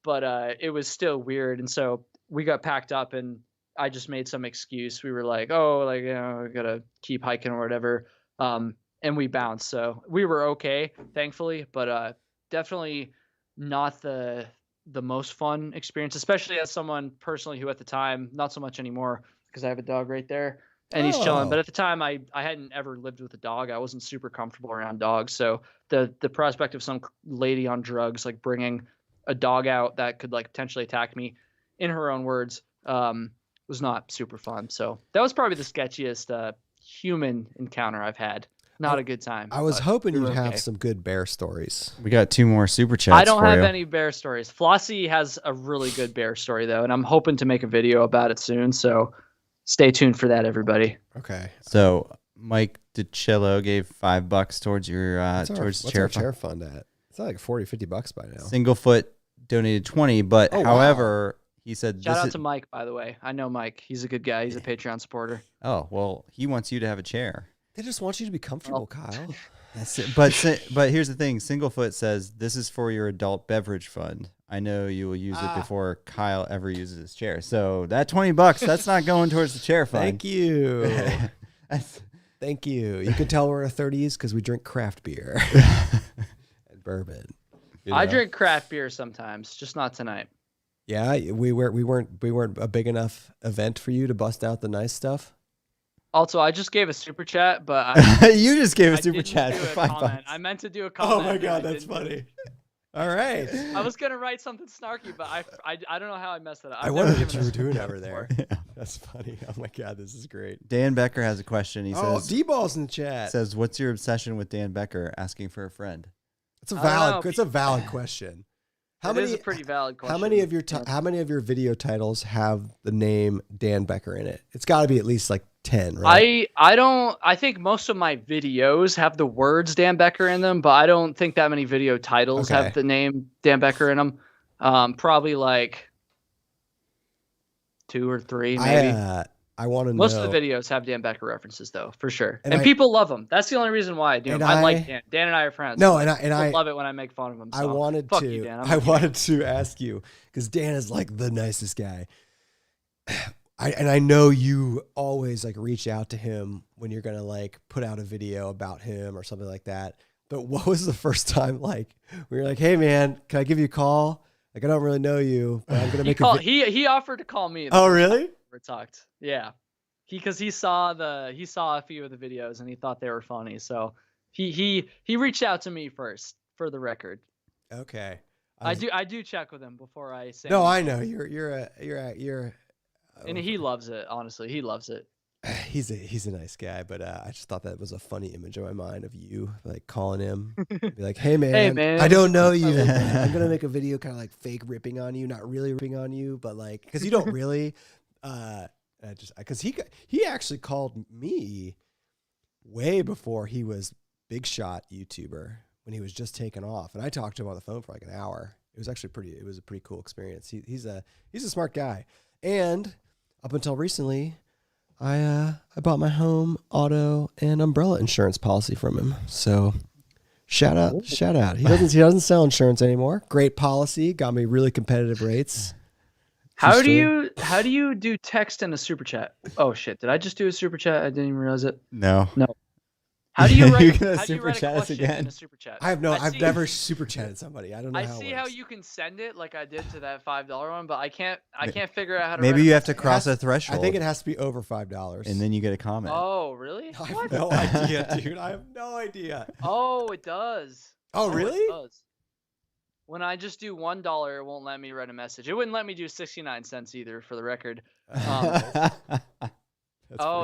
but it was still weird. And so we got packed up and I just made some excuse. We were like, oh, like, we gotta keep hiking or whatever. And we bounced. So we were okay, thankfully, but definitely not the most fun experience, especially as someone personally who at the time, not so much anymore because I have a dog right there. And he's chilling. But at the time, I hadn't ever lived with a dog. I wasn't super comfortable around dogs. So the prospect of some lady on drugs, like bringing a dog out that could like potentially attack me, in her own words, was not super fun. So that was probably the sketchiest human encounter I've had. Not a good time. I was hoping you'd have some good bear stories. We got 2 more super chats. I don't have any bear stories. Flossie has a really good bear story though, and I'm hoping to make a video about it soon. So stay tuned for that, everybody. Okay. So Mike DiCello gave $5 towards your what's our chair fund at? It's like $40-50 by now. Singlefoot donated 20, but however, he said shout out to Mike, by the way. I know Mike. He's a good guy. He's a Patreon supporter. Oh, well, he wants you to have a chair. They just want you to be comfortable, Kyle. That's it. But here's the thing. Singlefoot says this is for your adult beverage fund. I know you will use it before Kyle ever uses his chair. So that $20, that's not going towards the chair fund. Thank you. Thank you. You can tell we're 30s because we drink craft beer and bourbon. I drink craft beer sometimes, just not tonight. Yeah, we weren't a big enough event for you to bust out the nice stuff. Also, I just gave a super chat, but you just gave a super chat for $5. I meant to do a comment. Oh my god, that's funny. All right. I was gonna write something snarky, but I don't know how I messed that up. I wondered what you were doing over there. That's funny. Oh my God, this is great. Dan Becker has a question. He says, D-Ball's in the chat. Says, what's your obsession with Dan Becker asking for a friend? It's a valid question. It is a pretty valid question. How many of your video titles have the name Dan Becker in it? It's got to be at least like 10, right? I think most of my videos have the words Dan Becker in them, but I don't think that many video titles have the name Dan Becker in them. Probably like 2 or 3 maybe. I want to know. Most of the videos have Dan Becker references though, for sure. And people love them. That's the only reason why I do them. I like Dan. Dan and I are friends. No, I I love it when I make fun of him. So. I wanted to ask you, because Dan is like the nicest guy. I know you always like reach out to him when you're gonna like put out a video about him or something like that. But what was the first time like where you're like, hey man, can I give you a call? Like I don't really know you, but I'm gonna make he offered to call me. Oh really? We talked. Yeah. Because he saw a few of the videos and he thought they were funny. So he reached out to me first, for the record. Okay. I do check with him before I say. No, I know you're. And he loves it. Honestly, he loves it. He's a nice guy, but I just thought that was a funny image in my mind of you like calling him, be like, "Hey man, I don't know you. I'm gonna make a video kind of like fake ripping on you, not really ripping on you, but like because you don't really." Because he actually called me way before he was big shot YouTuber when he was just taking off, and I talked to him on the phone for like an hour. It was actually it was a pretty cool experience. He's a smart guy, and up until recently, I bought my home, auto, and umbrella insurance policy from him. So shout out. He doesn't sell insurance anymore. Great policy, got me really competitive rates. How do you do text in a super chat? Oh shit! Did I just do a super chat? I didn't even realize it. No. How do you write, a question in a super chat? I've never super chatted somebody. I don't know. I see how you can send it like I did to that $5 one, but I can't figure out how to. Maybe you have to cross a threshold. I think it has to be over $5, and then you get a comment. Oh really? I have no idea, dude. I have no idea. Oh, it does. Oh really? It does. When I just do $1, it won't let me write a message. It wouldn't let me do 69 cents either, for the record. No,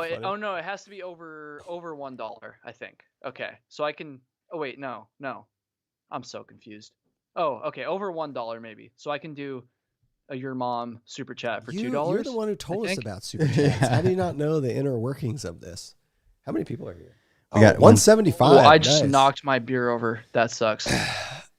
it has to be over $1, I think. Okay, so I can. Oh wait, no, I'm so confused. Oh, okay, over $1 maybe. So I can do a your mom super chat for $2. You're the one who told us about super chats. How do you not know the inner workings of this? How many people are here? We got 175. Well, I just knocked my beer over. That sucks.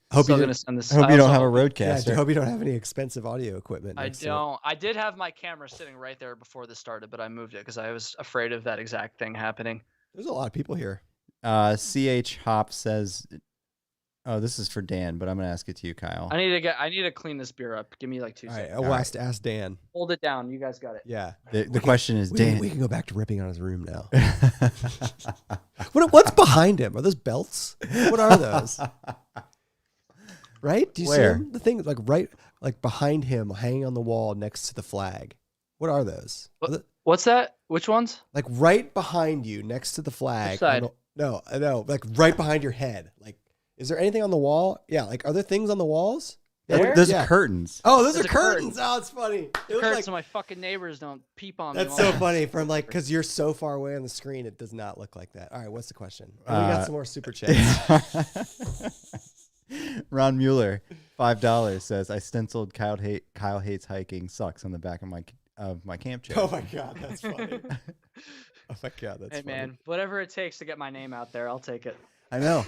Hope you don't have a roadcaster. I hope you don't have any expensive audio equipment. I don't. I did have my camera sitting right there before this started, but I moved it because I was afraid of that exact thing happening. There's a lot of people here. CH Hop says, "Oh, this is for Dan, but I'm gonna ask it to you, Kyle." I need to clean this beer up. Give me like 2 seconds. All right, ask Dan. Hold it down. You guys got it. Yeah. The question is, Dan. We can go back to ripping on his room now. What's behind him? Are those belts? What are those? Right? Do you see them? The thing like right like behind him, hanging on the wall next to the flag. What are those? What's that? Which ones? Like right behind you, next to the flag. Which side? No, like right behind your head. Like, is there anything on the wall? Yeah, like are there things on the walls? There's curtains. Oh, those are curtains. Oh, it's funny. It curtains so my fucking neighbors don't peep on me. That's so funny. From like, because you're so far away on the screen, it does not look like that. All right, what's the question? We got some more super chats. Ron Mueller, $5 says, "I stenciled Kyle hates hiking sucks on the back of my camp chair." Oh my god, that's funny. Oh my god, that's funny. Hey man, whatever it takes to get my name out there, I'll take it. I know.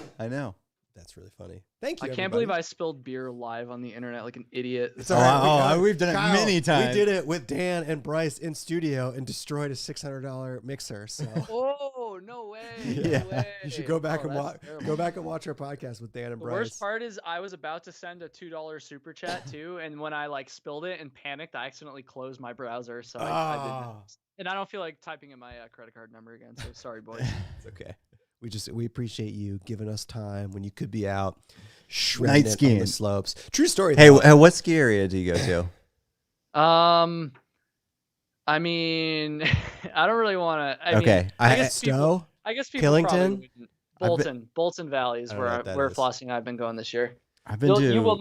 That's really funny. Thank you. I can't believe I spilled beer live on the internet like an idiot. It's all right. We've done it many times. We did it with Dan and Bryce in studio and destroyed a $600 mixer. So. Oh no way! Yeah. No way. You should go back and watch. Go back and watch our podcast with Dan and Bryce. The worst part is I was about to send a $2 super chat too, and when I like spilled it and panicked, I accidentally closed my browser. So I didn't. And I don't feel like typing in my credit card number again. So sorry, boys. It's okay. We appreciate you giving us time when you could be out shredding it on the slopes. True story. Hey, what ski area do you go to? I mean, I don't really want to. Okay, I guess Stowe. I guess people Killington. Bolton Valley is where Flossie and I have been going this year. I've been to. You will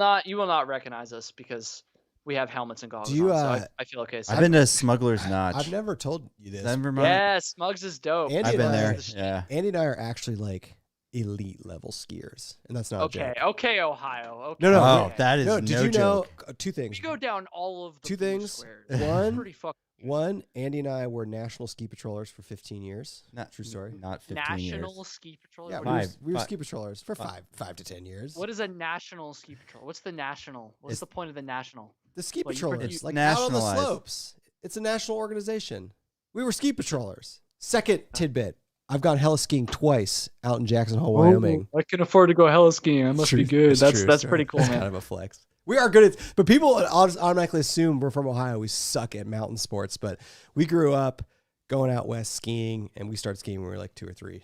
not recognize us because we have helmets and goggles. Do you, on, so I feel okay. I've been to Smuggler's Notch. I've never told you this. Is that in Vermont? Yeah, Smugs is dope. Andy I've been there. Shit. Yeah. Andy and I are actually like elite level skiers, and that's not a Okay, joke. okay, Ohio. Okay. No, Oh, okay. that is No, no did you know joke. two things? We go down all of the Two blue things. squares. One- Pretty fucking One, Andy and I were national ski patrollers for 15 years. Not True story. Not 15 national years. ski patrol. Yeah, What we were, is- we were Five. ski patrollers for five to 10 years. what is a national ski patrol? What's the national? What's It's- the point of the national? The ski Well, you patrollers, produce- like out on the Nationalized. slopes. It's a national organization. We were ski patrollers. Second tidbit: I've gone hella skiing twice out in Jackson Hole, Wyoming. I can afford to go hella skiing. I must be good. It's That's true, that's it's pretty true. cool, It's man. kind of a flex. We are good at, but people automatically assume we're from Ohio. We suck at mountain sports, but we grew up going out west skiing, and we started skiing when we were like 2 or 3.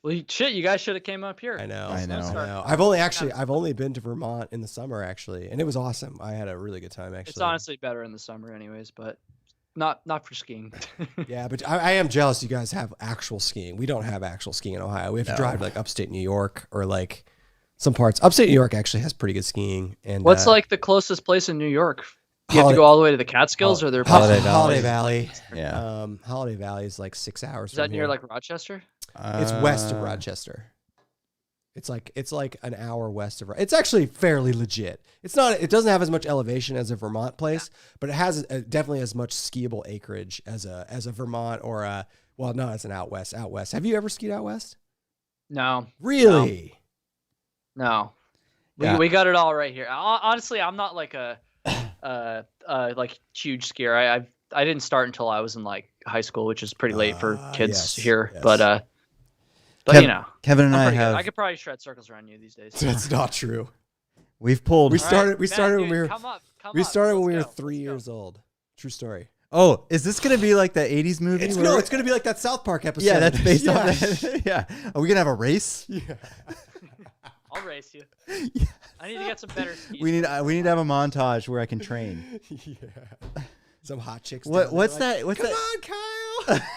Well, shit, you guys should have came up here. I know. I know. I've only been to Vermont in the summer actually, and it was awesome. I had a really good time actually. It's honestly better in the summer, anyways, but not for skiing. Yeah, but I am jealous you guys have actual skiing. We don't have actual skiing in Ohio. We have to drive to like upstate New York or like some parts. Upstate New York actually has pretty good skiing. And What's like the closest place in New York? You have to Holiday- go all the way to the Catskills, or they're Holiday Valley. Yeah. Holiday Valley is like 6 hours. Is that from near here. like Rochester? It's west of Rochester. It's like an hour west of. It's actually fairly legit. It's not. It doesn't have as much elevation as a Vermont place, but it has definitely as much skiable acreage as a Vermont or a. Well, no, it's an out west. Out west. Have you ever skied out west? No, Really? no. Yeah. We got it all right here. Honestly, I'm not like a like huge skier. I didn't start until I was in like high school, which is pretty late for kids yes, here. yes. But Kev- you know, Kevin and I'm I pretty good. have. I could probably shred circles around you these days. That's not true. We've pulled. We All started. right, We Matt, started when dude, we were. Come up. We started when we were Let's go. 3 Let's go. years old. True story. Oh, is this gonna be like the '80s movie? It's where- it's gonna be like that South Park episode. Yeah, that's based on Yeah. that. Yeah. Are we gonna have a race? Yeah. I'll race you. I need to get some better skis. We need to have a montage where I can train. Yeah. Some hot chicks. What? down there What's like, that? What's Come that? on, Kyle.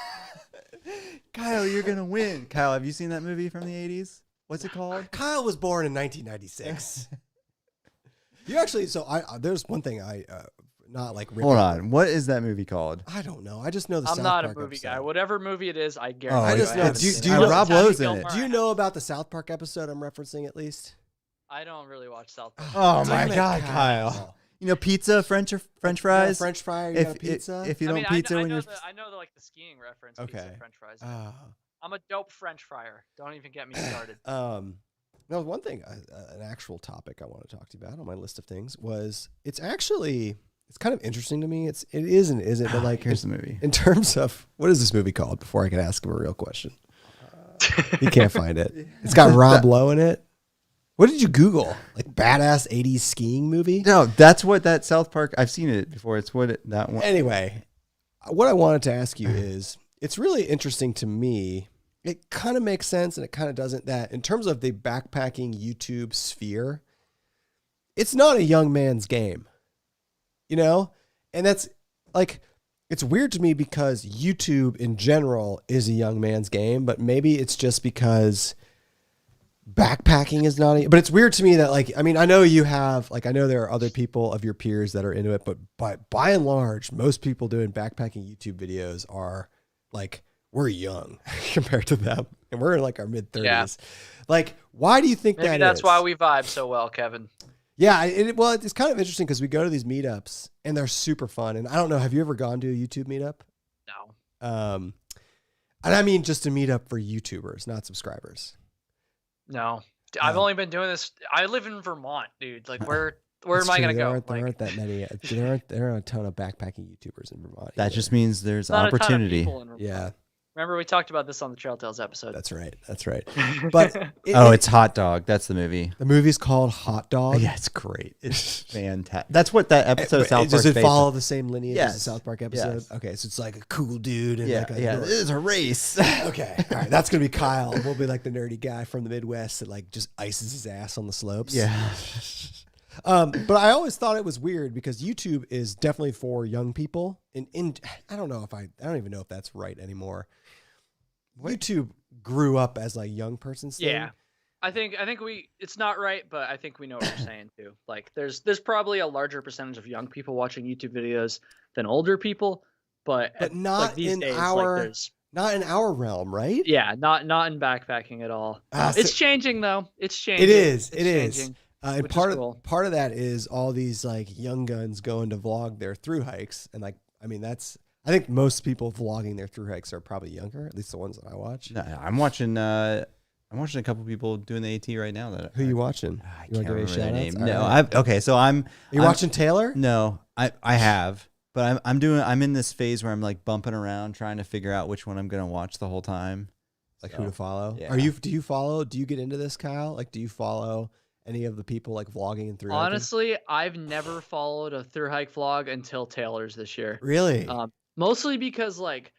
Kyle, you're gonna win. Kyle, have you seen that movie from the '80s? What's it called? Kyle was born in 1996. You actually. So there's one thing I not like. Hold on. What is that movie called? I don't know. I just know the I'm South not a Park movie episode. guy. Whatever movie it is, I guarantee. I you just know- haven't do you- seen do it. you I know- Rob Happy Lowe's in Gilmore, it. Do you I know about the South Park episode I'm referencing at least? I don't really watch South Park. Oh my Damn it, God, Kyle. You know pizza, French fries. French fry. You If got a pizza. if you I don't mean, pizza I when know you're I know the like the skiing reference. Pizza Okay. and French fries. Ah. I'm a dope French fryer. Don't even get me started. No, one thing, an actual topic I want to talk to you about on my list of things was it's kind of interesting to me. It is and isn't, but like here's the movie. in terms of what is this movie called? Before I can ask him a real question, he can't find it. It's got Rob Lowe in it. What did you Google? Like badass 80s skiing movie? No, that's what that South Park. I've seen it before. It's what that one. Anyway, what I wanted to ask you is, it's really interesting to me. It kind of makes sense and it kind of doesn't. That in terms of the backpacking YouTube sphere, it's not a young man's game, you know? And that's like, it's weird to me because YouTube in general is a young man's game, but maybe it's just because backpacking is not, but it's weird to me that like, I mean, I know you have, like, I know there are other people of your peers that are into it, but by and large, most people doing backpacking YouTube videos are like, we're young compared to them. And we're in like our mid 30s. Yeah. Like, why do you think Maybe that that's is? why we vibe so well, Kevin. Yeah. Well, it's kind of interesting because we go to these meetups and they're super fun. And I don't know, have you ever gone to a YouTube meetup? No. And I mean, just a meetup for YouTubers, not subscribers. No. I've only been doing this. I live in Vermont, dude. Like where am I gonna There go? aren't Like, that many. There aren't a ton of backpacking YouTubers in Vermont. That either. just means there's not a ton of opportunity. people in Vermont. Yeah, Remember we talked about this on the Trail Tales episode. that's right. That's right. But It's Hot Dog. That's the movie. the movie's called Hot Dog. Yeah, it's great. It's fantastic. That's what that episode of South Park Does it based follow on. the same lineage as the Yes. South Park episode? Yes. Okay, so it's like a cool dude and Yeah, like a yeah. nerd. This is a race. Okay, all right, that's gonna be Kyle. We'll be like the nerdy guy from the Midwest that like just ices his ass on the slopes. Yeah. But I always thought it was weird because YouTube is definitely for young people. And I don't don't even know if that's right anymore. YouTube grew up as like young person's thing. Yeah. think it's not right, but I think we know what you're saying too. Like there's probably a larger percentage of young people watching YouTube videos than older people, but not like these in days, our like there's not in our realm, right? yeah, not in backpacking at all. It's changing though. It's changing. It is. It's changing, And which part is of cool. part of that is all these like young guns going to vlog their thru hikes, and like I mean I think most people vlogging their thru hikes are probably younger, at least the ones that I watch. No, I'm watching a couple people doing the AT right now. That Who you watching? I You can't wanna give remember their any name. shout-outs? No, All right. okay. So I'm watching Taylor? No, I have, but I'm in this phase where I'm like bumping around trying to figure out which one I'm gonna watch the whole time. Like who to follow? Yeah. Do you get into this, Kyle? Like do you follow any of the people like vlogging and thru hiking? Honestly, I've never followed a thru hike vlog until Taylor's this year. Really? Mostly because like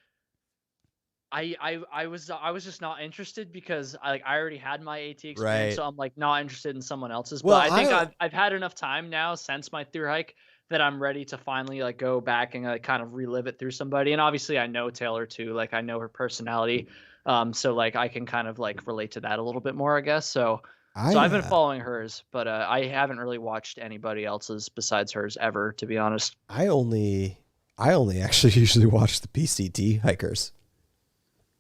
I was just not interested because I already had my AT experience, Right. so I'm like not interested in someone else's. Well, But I think I've had enough time now since my thru hike that I'm ready to finally like go back and like kind of relive it through somebody. And obviously I know Taylor too, like I know her personality, so like I can kind of like relate to that a little bit more, I guess. So I've been following hers, but I haven't really watched anybody else's besides hers ever, to be honest. I only actually usually watch the PCT hikers.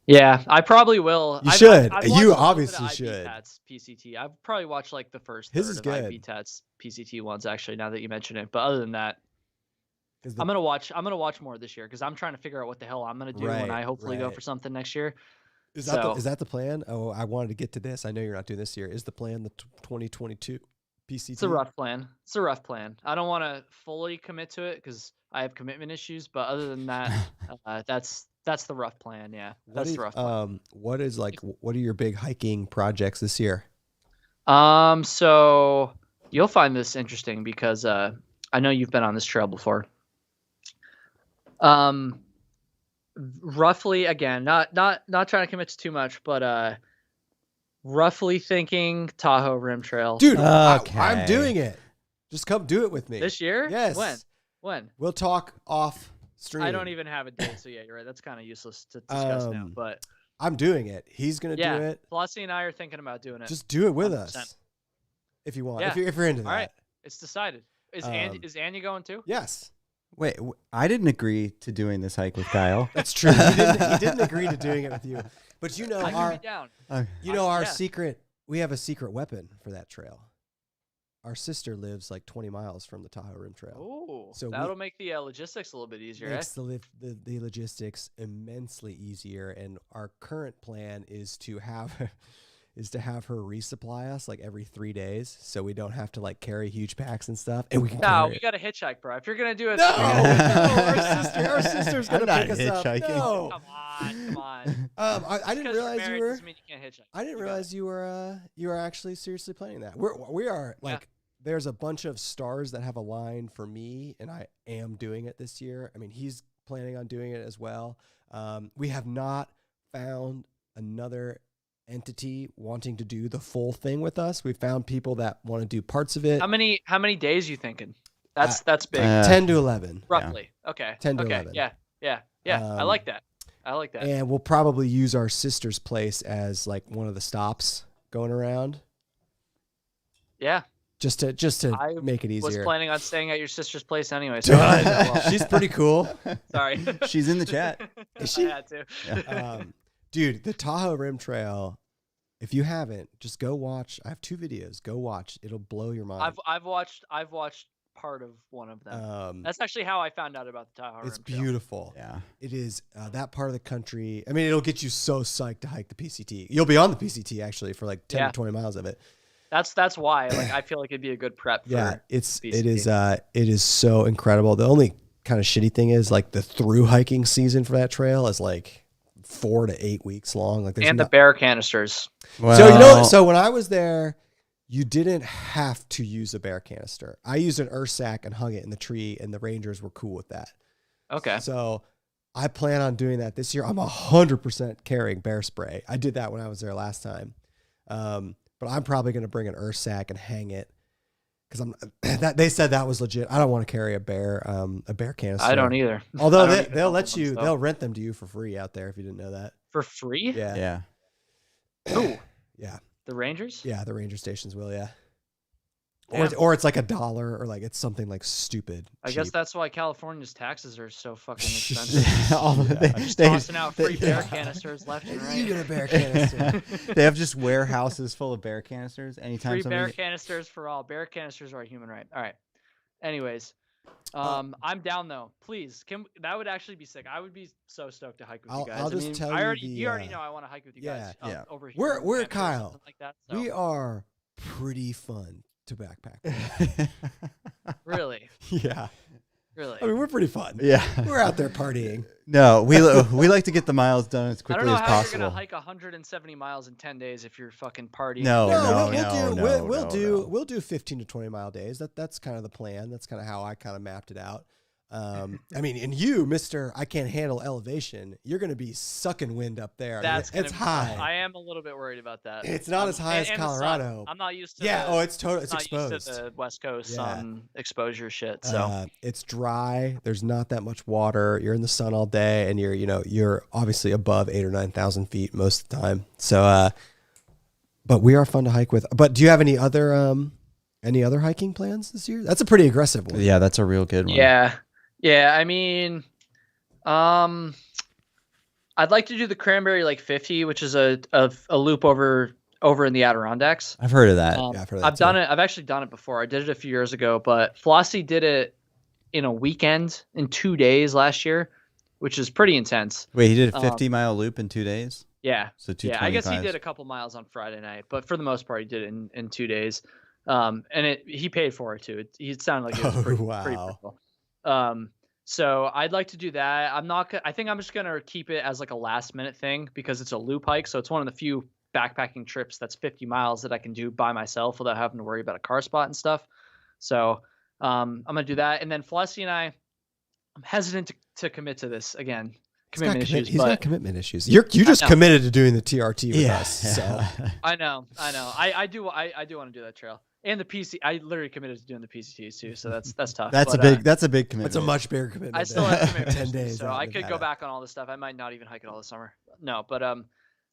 Yeah, I probably will. You should. I've You watched a little bit obviously of should. IBTats PCT. I've probably watched like the first His third is of good. IBTats PCT ones actually. Now that you mention it, but other than that, 'Cause I'm gonna watch more this year because I'm trying to figure out what the hell I'm gonna do when I hopefully go for something next year. Is that the plan? Oh, I wanted to get to this. I know you're not doing this year. Is the plan the 2022 PCT? It's a rough plan. It's a rough plan. I don't want to fully commit to it because I have commitment issues. But other than that, that's the rough plan. Yeah, that's the rough plan. What are your big hiking projects this year? So you'll find this interesting because I know you've been on this trail before. Roughly, again, not trying to commit to too much, but roughly thinking Tahoe Rim Trail. Dude, Okay. I'm doing it. Just come do it with me. This year? Yes. When? We'll talk off stream. I don't even have a date, so yeah, you're right. That's kind of useless to discuss now. But I'm doing it. He's gonna do it. Flossie and I are thinking about doing it. Just do it with 100%. us, if you want. Yeah. If you're into that. All right, it's decided. Is Andy going too? Yes. Wait, I didn't agree to doing this hike with Kyle. That's true. He didn't agree to doing it with you. But you know I can be down. our secret. We have a secret weapon for that trail. Our sister lives like 20 miles from the Tahoe Rim Trail. Oh, So that'll make the logistics a little bit easier. Makes the logistics immensely easier. And our current plan is to have her resupply us like every 3 days, so we don't have to like carry huge packs and stuff. And we can. No, we got to hitchhike, bro. If you're gonna do it, No, our sister's gonna I'm pick us not up. hitchhiking. No. come on. I didn't realize you were. Doesn't mean you can't hitchhike. I didn't realize you were actually seriously planning that. We are like, there's a bunch of stars that have aligned for me, and I am doing it this year. I mean, he's planning on doing it as well. We have not found another entity wanting to do the full thing with us. We found people that want to do parts of it. How many days you thinking? That's big. 10 to 11. Roughly. Okay. 10 to okay. 11. Yeah. I like that. And we'll probably use our sister's place as like one of the stops going around. Yeah. Just to make it easier. Was planning on staying at your sister's place anyway. So She's pretty cool. Sorry. She's in the chat. Is she? I had to. Yeah. Dude, the Tahoe Rim Trail, if you haven't, just go watch. I have 2 videos. Go watch. It'll blow your mind. I've watched part of one of them. That's actually how I found out about the Tahoe Rim It's Trail. beautiful. Yeah. It is that part of the country. I mean, it'll get you so psyched to hike the PCT. You'll be on the PCT actually for like 10 to 20 miles of it. That's why like I feel like it'd be a good prep for it is so incredible. The only kind of shitty thing is like the through hiking season for that trail is like 4 to 8 weeks long. Like the bear canisters. Well, so when I was there, you didn't have to use a bear canister. I used an earth sack and hung it in the tree, and the rangers were cool with that. Okay. So I plan on doing that this year. I'm 100% carrying bear spray. I did that when I was there last time. But I'm probably going to bring an earth sack and hang it because they said that was legit. I don't want to carry a bear canister. I don't either. Although they'll rent them to you for free out there if you didn't know that. For free? Yeah. Ooh. Yeah. The Rangers? Yeah, the ranger stations will. Yeah. Yeah. Or it's like $1 or like it's something like stupid. I cheap. guess that's why California's taxes are so fucking expensive. I'm just they- tossing out free bear canisters left and right. You get a bear canister. They have just warehouses full of bear canisters. Anytime Free bear somebody, canisters for all. Bear canisters are a human right. All right. Anyways, I'm down though. Please, that would actually be sick. I would be so stoked to hike with you guys. I'll just tell you already know I want to hike with you guys. yeah. Over here. We're in Denver or Kyle. something like that, so. We are pretty fun to backpack with. Really, Yeah. really. I mean, we're pretty fun. yeah, We're out there partying. no, we like to get the miles done as I don't quickly know as how possible. you're gonna hike 170 miles in 10 days if you're fucking partying. No, We'll do 15 to 20 mile days. That's kind of the plan. That's kind of how I kind of mapped it out. I mean, and you, Mr. I can't handle elevation, you're going to be sucking wind up there. It's high. I am a little bit worried about that. It's not as high as and the sun. Colorado. I'm not used to. Yeah. It's totally. It's not exposed. used to the West Coast Yeah. sun exposure shit. So It's dry. There's not that much water. You're in the sun all day, and you're obviously above 8,000 or 9,000 feet most of the time. So, but we are fun to hike with. But do you have any other hiking plans this year? That's a pretty aggressive one. Yeah, that's a real good one. Yeah. I mean, I'd like to do the Cranberry 50, which is a loop over in the Adirondacks. I've heard of that. Yeah, I've heard of that I've done it. I've actually done it before. I did it a few years ago, but Flossie did it in a weekend in 2 days last year, which is pretty intense. Wait, he did a 50-mile loop in 2 days? Yeah. So 225s. Yeah, I guess he did a couple miles on Friday night, but for the most part, he did it in 2 days. And he paid for it too. It sounded like it was pretty brutal. So I'd like to do that. I think I'm just going to keep it as like a last minute thing because it's a loop hike. So it's one of the few backpacking trips that's 50 miles that I can do by myself without having to worry about a car spot and stuff. So I'm going to do that. And then Flossie and I'm hesitant to commit to this again. Commitment issues. He's got commitment issues. You just committed to doing the TRT with us. So I know. I do want to do that trail. And the PC, I literally committed to doing the PCTs too, so that's tough. That's a big commitment. It's a much bigger commitment. I still have commitment 10 days. so I could go back on all this stuff. I might not even hike it all this summer. No, but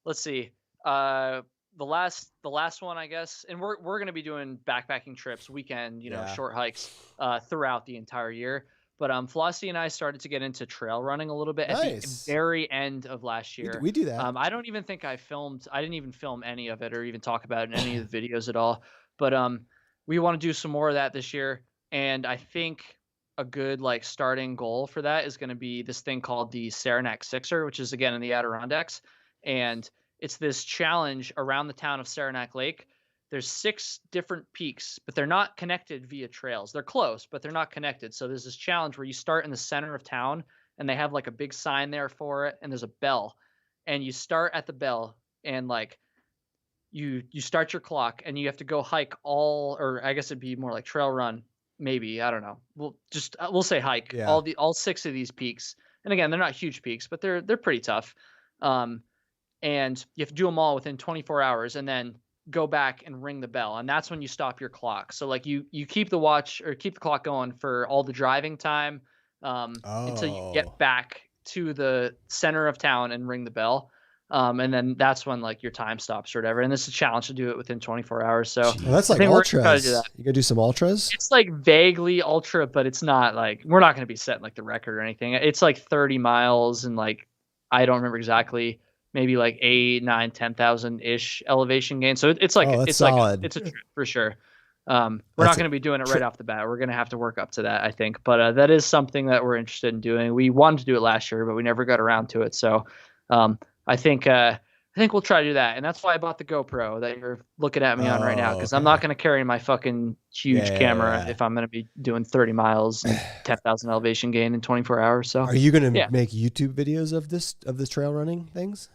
let's see. The last one, I guess, and we're gonna be doing backpacking trips, weekend, short hikes, throughout the entire year. But Flossie and I started to get into trail running a little bit at the very end of last year. We do that. I don't even think I didn't even film any of it or even talk about it in any of the videos at all. But we want to do some more of that this year. And I think a good starting goal for that is going to be this thing called the Saranac Sixer, which is again in the Adirondacks. And it's this challenge around the town of Saranac Lake. There's 6 different peaks, but they're not connected via trails. They're close, but they're not connected. So there's this challenge where you start in the center of town and they have a big sign there for it. And there's a bell and you start at the bell and you start your clock and you have to go hike or I guess it'd be more like trail run. Maybe, I don't know. We'll say hike all 6 of these peaks. And again, they're not huge peaks, but they're pretty tough. And you have to do them all within 24 hours and then go back and ring the bell. And that's when you stop your clock. So you keep the watch or keep the clock going for all the driving time until you get back to the center of town and ring the bell. And then that's when your time stops or whatever. And this is a challenge to do it within 24 hours. So that's like ultras. You gonna do some ultras? It's vaguely ultra, but it's not we're not going to be setting the record or anything. It's 30 miles and I don't remember exactly, maybe 8, 9, 10,000 ish elevation gain. So it's solid. It's a trip for sure. We're not going to be doing it right off the bat. We're going to have to work up to that, I think. But that is something that we're interested in doing. We wanted to do it last year, but we never got around to it. So I think we'll try to do that. And that's why I bought the GoPro that you're looking at me on right now, because I'm not going to carry my fucking huge camera if I'm going to be doing 30 miles and 10,000 elevation gain in 24 hours. So are you going to make YouTube videos of the trail running things?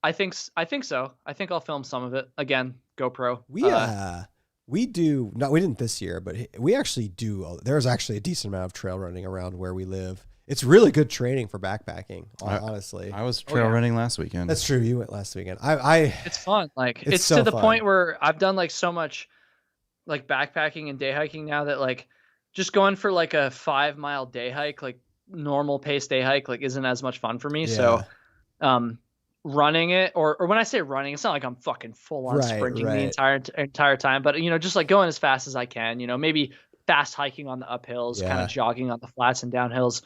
I think so. I think I'll film some of it. Again, GoPro. We didn't this year, but we actually do. There's actually a decent amount of trail running around where we live. It's really good training for backpacking, honestly. I was trail running last weekend. That's true. You went last weekend. It's fun. It's so to the point where I've done so much backpacking and day hiking now that just going for a 5-mile day hike, normal pace day hike, isn't as much fun for me. Yeah. So running it, or when I say running, it's not like I'm fucking full on sprinting the entire time, but just like going as fast as I can, maybe fast hiking on the uphills, kind of jogging on the flats and downhills.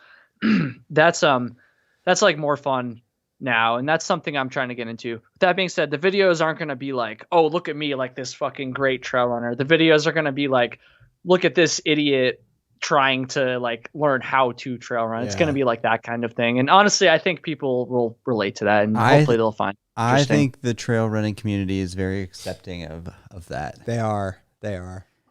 That's like more fun now, and that's something I'm trying to get into. With that being said, the videos aren't going to be like, oh, look at me, like this fucking great trail runner. The videos are going to be like, look at this idiot trying to like learn how to trail run. It's going to be like that kind of thing. And honestly, I think people will relate to that, and hopefully they'll find it I think the trail running community is very accepting of that. They are.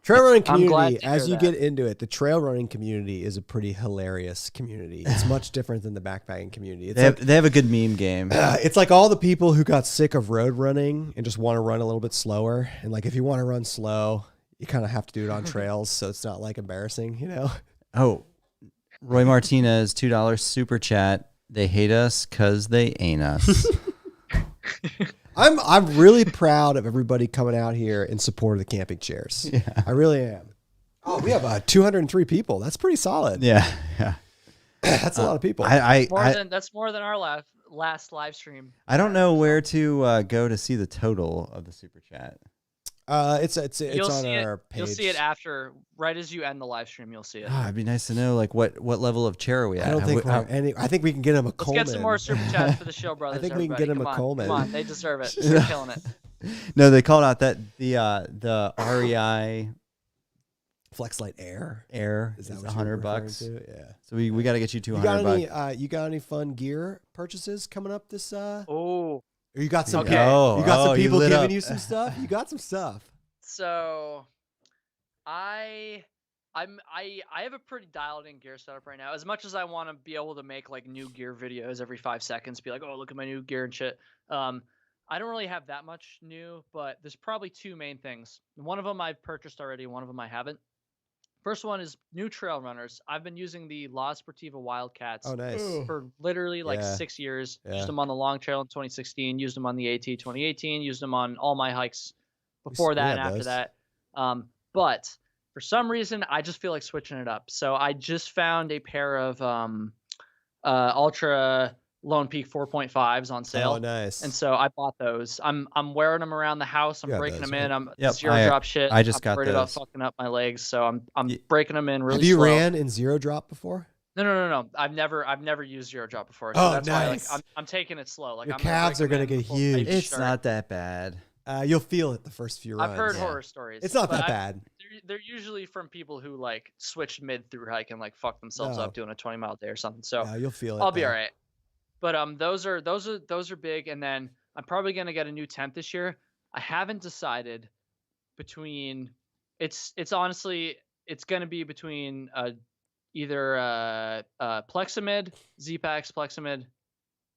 Trail running community, as you get into it, the trail running community is a pretty hilarious community. It's much different than the backpacking community. It's they have a good meme game. It's like all the people who got sick of road running and just want to run a little bit slower. And like if you want to run slow, you kind of have to do it on trails, so it's not like embarrassing, Oh, Roy Martinez, $2 super chat. They hate us because they ain't us. I'm really proud of everybody coming out here in support of the camping chairs. Yeah. I really am. Oh, we have 203 people. That's pretty solid. Yeah. That's a lot of people. That's more than our last live stream. I don't know where to go to see the total of the super chat. It's on our page. You'll see it after, right as you end the live stream. You'll see it. It'd be nice to know like what level of chair are we at. I don't think I think we can get him a Coleman. Let's get some more super chats for the show, brothers. I think we can get him a Coleman. Come on, they deserve it. They're killing it. No, they called out that the REI FlexLight Air is $100. Yeah. So we got to get you $200. You got any fun gear purchases coming up this? Oh. Or you got some. Okay. You got some people giving you some stuff. You got some stuff. So, I have a pretty dialed in gear setup right now. As much as I want to be able to make like new gear videos every 5 seconds, be like, oh, look at my new gear and shit. I don't really have that much new, but there's probably two main things. One of them I've purchased already. One of them I haven't. First one is new trail runners. I've been using the La Sportiva Wildcats for literally like 6 years. Yeah. Used them on the long trail in 2016. Used them on the AT 2018. Used them on all my hikes before that and after that. But for some reason, I just feel like switching it up. So I just found a pair of Ultra Lone Peak 4.5s on sale. Oh, nice. And so I bought those. I'm wearing them around the house. I'm breaking them in. I'm zero drop shit. I just got worried those. about fucking up my legs, so I'm breaking them in really slow. Have you slow. ran in zero drop before? No. I've never used zero drop before. So that's nice. why like I'm taking it slow. Like your calves are gonna get huge. It's not that bad. You'll feel it the first few runs. I've heard horror stories. It's not that bad. They're usually from people who like switched mid through hike and like fuck themselves up doing a 20-mile day or something. So you'll feel it. I'll be all right. But those are big, and then I'm probably gonna get a new tent this year. I haven't decided between. It's honestly gonna be between either Plexamid, Z-Packs Plexamid,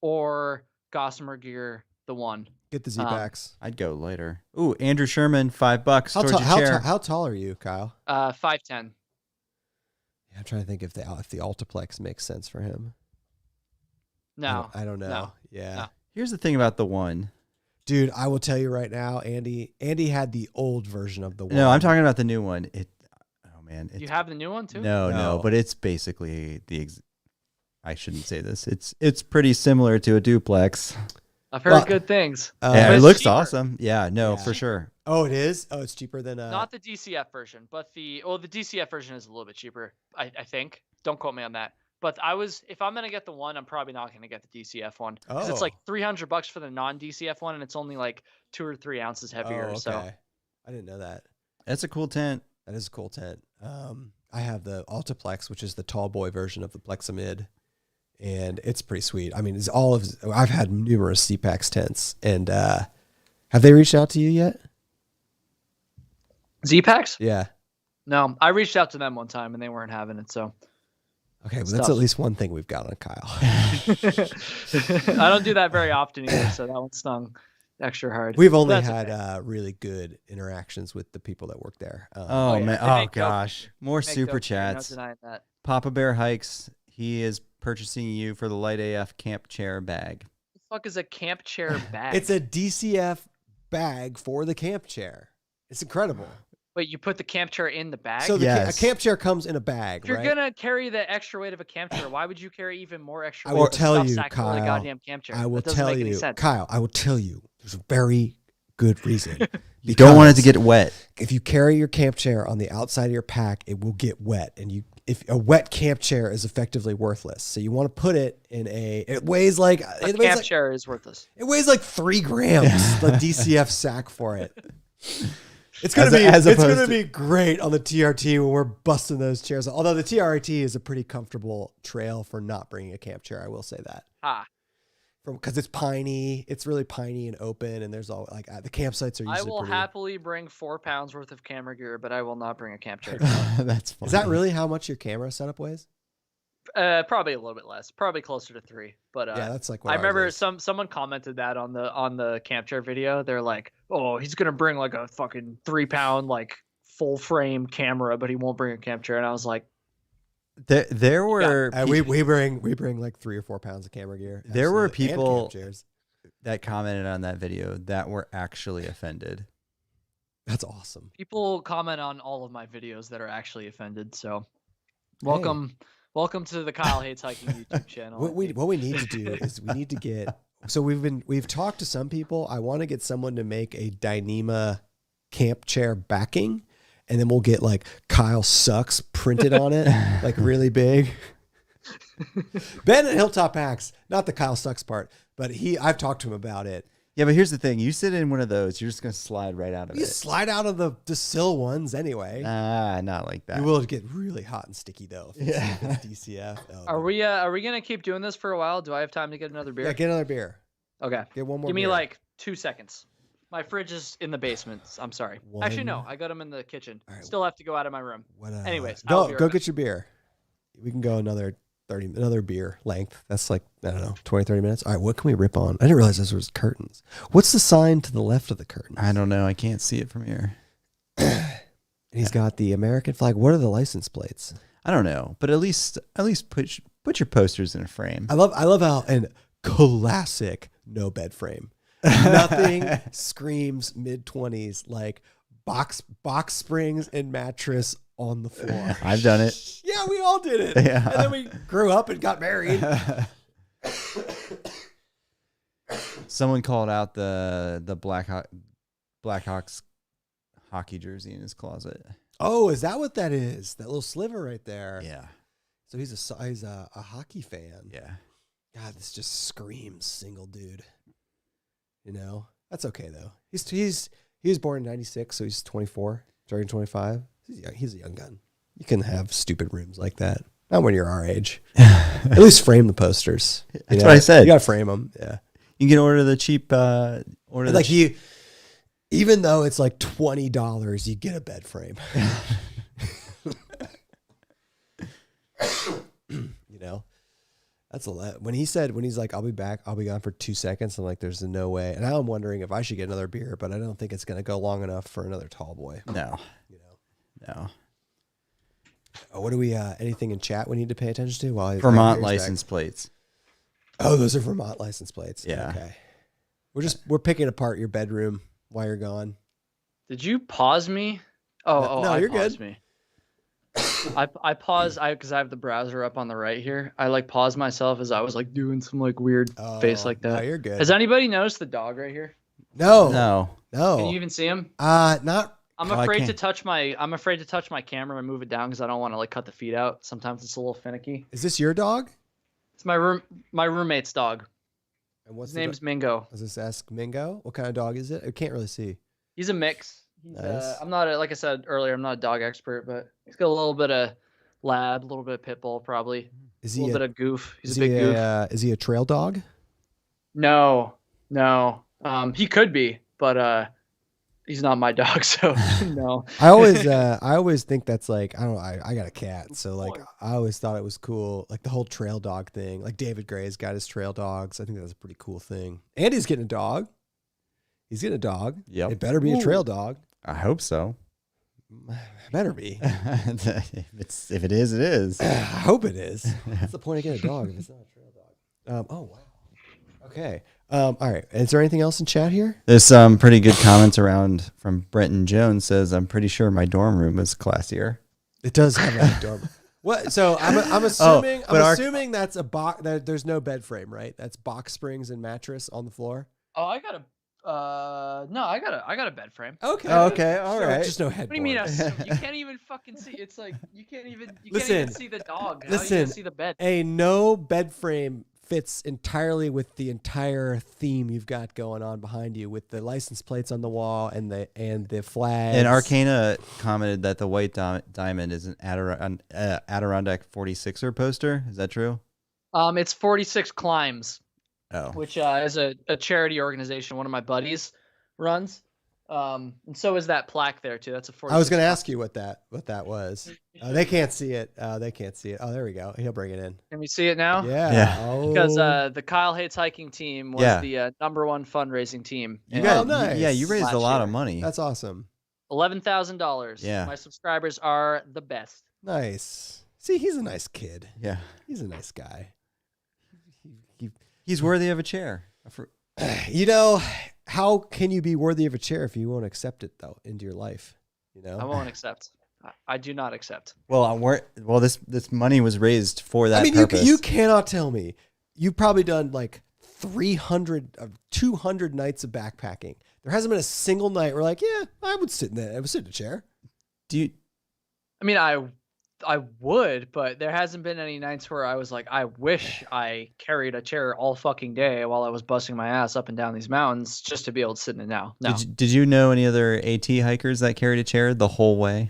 or Gossamer Gear, the one. Get the Z-Packs. I'd go later. Ooh, Andrew Sherman, $5 towards your chair. How tall are you, Kyle? 5'10". Yeah, I'm trying to think if the Altaplex makes sense for him. No, I don't know. No, yeah. no. Here's the thing about the one. Dude, I will tell you right now, Andy had the old version of the one. No, I'm talking about the new one. You have the new one too? No, but it's basically I shouldn't say this. It's pretty similar to a duplex. I've heard good things. Yeah, it looks cheaper. Awesome. Yeah, for sure. Oh, it is? Oh, it's cheaper than not the DCF version, but the DCF version is a little bit cheaper, I think. Don't quote me on that. But if I'm gonna get the one, I'm probably not gonna get the DCF one because it's like $300 for the non-DCF one, and it's only like 2 or 3 ounces heavier. Oh, okay. So I didn't know that. That's a cool tent. That is a cool tent. I have the Altaplex, which is the tall boy version of the Plexamid, and it's pretty sweet. I mean, I've had numerous Z-Packs tents, and have they reached out to you yet? Z-Packs? Yeah. No, I reached out to them one time, and they weren't having it. So. Okay, well, that's at least one thing we've got on Kyle. I don't do that very often either, so that one stung extra hard. We've only had really good interactions with the people that work there. Man! Oh gosh, more super chats. No denying that. Papa Bear Hikes. He is purchasing you for the Light AF camp chair bag. What the fuck is a camp chair bag? It's a DCF bag for the camp chair. It's incredible. Wait, you put the camp chair in the bag? So Yes. a camp chair comes in a bag, If you're right? gonna carry the extra weight of a camp chair, why would you carry even more extra I weight will of a tell stuff you, sack full of the Kyle. goddamn camp chair? I will That doesn't tell make any you, sense. Kyle. I will tell you. There's a very good reason. You don't want it to get wet. If you carry your camp chair on the outside of your pack, it will get wet, and if a wet camp chair is effectively worthless. So you want to put it in it weighs like A camp chair is worthless. It weighs like 3 grams. The DCF sack for it. It's gonna be great on the TRT when we're busting those chairs. Although the TRT is a pretty comfortable trail for not bringing a camp chair, I will say that. Because it's piney, it's really piney and open, and there's all like the campsites are usually. I will happily bring 4 pounds worth of camera gear, but I will not bring a camp chair. That's funny. Is that really how much your camera setup weighs? Probably a little bit less, probably closer to 3. But yeah, that's like. I remember someone commented that on the camp chair video. They're like, "Oh, he's gonna bring like a fucking 3-pound like full frame camera, but he won't bring a camp chair." And I was like. There were we bring like 3 or 4 pounds of camera gear. There were Absolutely. people that commented on that video that were actually offended. That's awesome. People comment on all of my videos that are actually offended. So, welcome to the Kyle Hates Hiking YouTube channel. What we need to do is we need to get. So we've talked to some people. I want to get someone to make a Dyneema camp chair backing. And then we'll get like Kyle Sucks printed on it, like really big. Ben at Hilltop Hacks, not the Kyle Sucks part, but I've talked to him about it. Yeah, but here's the thing: you sit in one of those, you're just gonna slide right out of it. You slide out of the sill ones anyway. Not like that. You will get really hot and sticky though. If it's DCF. Are we gonna keep doing this for a while? Do I have time to get another beer? Yeah, get another beer. Okay. Get one more. Give me beer. like 2 seconds. My fridge is in the basement. I'm sorry. Actually, no. I got them in the kitchen. Right. Still have to go out of my room. Anyways, go get your beer. We can go another beer length. That's like, I don't know, 20, 30 minutes. All right, what can we rip on? I didn't realize those were curtains. What's the sign to the left of the curtain? I don't know. I can't see it from here. And he's got the American flag. What are the license plates? I don't know, but at least put your posters in a frame. I love how and classic no bed frame. Nothing screams mid-20s like box springs and mattress on the floor. I've done it. Yeah, we all did it. Yeah. And then we grew up and got married. Someone called out the Blackhawks hockey jersey in his closet. Oh, is that what that is? That little sliver right there. Yeah. So he's a hockey fan. Yeah. God, this just screams single dude. You know, that's okay though. He was born in '96, so he's 24, turning 25. He's a young gun. You can have stupid rooms like that. Not when you're our age. At least frame the posters. That's what I said. You gotta frame them. Yeah, you can order the cheap. Even though it's like $20, you get a bed frame. You know. That's a lot. When he's like, I'll be back, I'll be gone for 2 seconds. I'm like, there's no way. And now I'm wondering if I should get another beer, but I don't think it's going to go long enough for another tall boy. No. You know? No. What do we, anything in chat we need to pay attention to? While Vermont license plates. Oh, those are Vermont license plates. Yeah. Okay. We're picking apart your bedroom while you're gone. Did you pause me? No, you're good. Me. I paused because I have the browser up on the right here. I like paused myself as I was like doing some like weird face like that. No, you're good. Has anybody noticed the dog right here? No. Can you even see him? Not. I'm afraid to touch my camera and move it down because I don't want to like cut the feed out. Sometimes it's a little finicky. Is this your dog? It's my roommate's dog. And his name's Mingo. Does this ask Mingo? What kind of dog is it? I can't really see. He's a mix. Nice. I'm not like I said earlier, I'm not a dog expert, but he's got a little bit of lab, a little bit of pit bull, probably. Is he a little bit of goof? He's a big goof. Is he a trail dog? No. He could be, but he's not my dog, so no. I always think that's like, I don't know. I got a cat, so like I always thought it was cool, like the whole trail dog thing. Like David Gray's got his trail dogs. I think that's a pretty cool thing. Andy's getting a dog. He's getting a dog. Yep. It better be a trail dog. I hope so. Better be. If it is, it is. I hope it is. What's the point of getting a dog if it's not a trail dog? Oh wow. Okay. All right. Is there anything else in chat here? There's some pretty good comments around from Brenton Jones says, I'm pretty sure my dorm room is classier. It does have a dorm. What? So I'm assuming assuming that's a box. There's no bed frame, right? That's box springs and mattress on the floor. Oh, I got a no, I got a bed frame. Okay. Okay. All right. Just no headboard. What do you mean assume? You can't even fucking see. It's like you can't even Listen, see the dog. How listen, you gonna see the bed? A no bed frame fits entirely with the entire theme you've got going on behind you, with the license plates on the wall and the flags. And Arcana commented that the white diamond is an Adirondack 46er poster. Is that true? It's 46 Climbs, Oh. which is a charity organization one of my buddies runs. And so is that plaque there too. That's a 46. I was going to ask you what that was. They can't see it. They can't see it. Oh, there we go. He'll bring it in. Can we see it now? Yeah. Oh. Because the Kyle Hates Hiking team was the #1 fundraising team. Nice. Yeah, you raised a lot of money. That's awesome. $11,000. Yeah. My subscribers are the best. Nice. See, he's a nice kid. Yeah. He's a nice guy. He's worthy of a chair. You know, how can you be worthy of a chair if you won't accept it though into your life? You know, I won't accept. I do not accept. Well, this money was raised for that. I mean, purpose. you cannot tell me you've probably done like 300 of 200 nights of backpacking. There hasn't been a single night where like, yeah, I would sit in that. I would sit in a chair. Do you? I mean, I would, but there hasn't been any nights where I was like, I wish I carried a chair all fucking day while I was busting my ass up and down these mountains just to be able to sit in it now. No. Did you know any other AT hikers that carried a chair the whole way?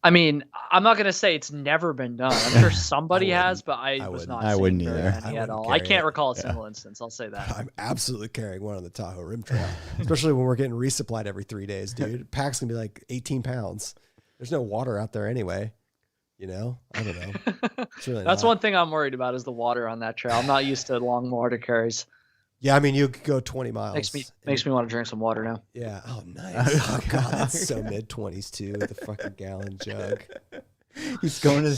I mean, I'm not gonna say it's never been done. I'm sure somebody has, but I was not. I wouldn't either. Any at all. I can't recall a single instance. I'll say that. I'm absolutely carrying one on the Tahoe Rim Trail, especially when we're getting resupplied every 3 days, dude. Pack's gonna be like 18 pounds. There's no water out there anyway. You know, I don't know. It's really That's not. one thing I'm worried about is the water on that trail. I'm not used to long water carries. Yeah, I mean, you could go 20 miles. Makes me want to drink some water now. Yeah. Oh, nice. Oh, God, that's so mid-20s too. The fucking gallon jug. He's going to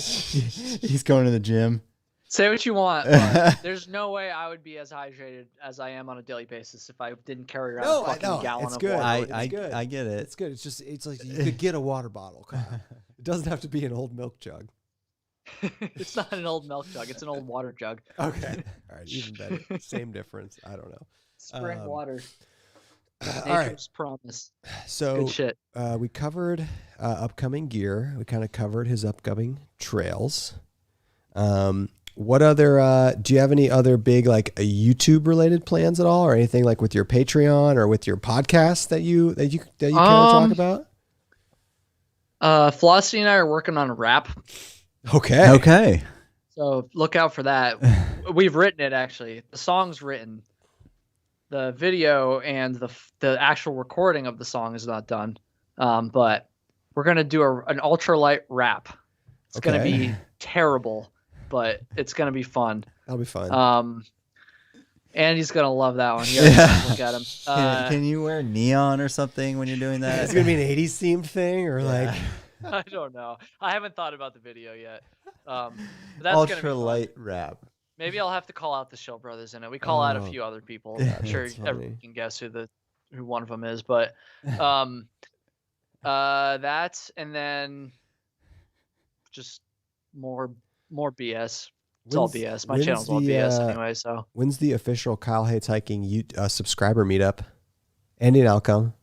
the gym. Say what you want, but there's no way I would be as hydrated as I am on a daily basis if I didn't carry around a fucking gallon of water. I get it. It's good. It's like you could get a water bottle. It doesn't have to be an old milk jug. It's not an old milk jug. It's an old water jug. Okay. All right. Even better. Same difference. I don't know. Spring water. All right. Nature's promise. So Good shit. We covered upcoming gear. We kind of covered his upcoming trails. What other? Do you have any other big like YouTube related plans at all, or anything like with your Patreon or with your podcast that you care to talk about? Flossie and I are working on a rap. Okay. So look out for that. We've written it actually. The song's written. The video and the actual recording of the song is not done. But we're gonna do an ultralight rap. It's gonna be terrible, but it's gonna be fun. That'll be fun. Andy's gonna love that one. Look at him. Can you wear neon or something when you're doing that? It's gonna be an 80s themed thing, or like. I don't know. I haven't thought about the video yet. But that's ultralight rap. Maybe I'll have to call out the Shell Brothers in it. We call out a few other people. I'm sure everyone can guess who one of them is. But that, and then just more BS. It's all BS. My channel's all BS anyway. So when's the official Kyle Hates Hiking subscriber meetup? Andy and I'll come.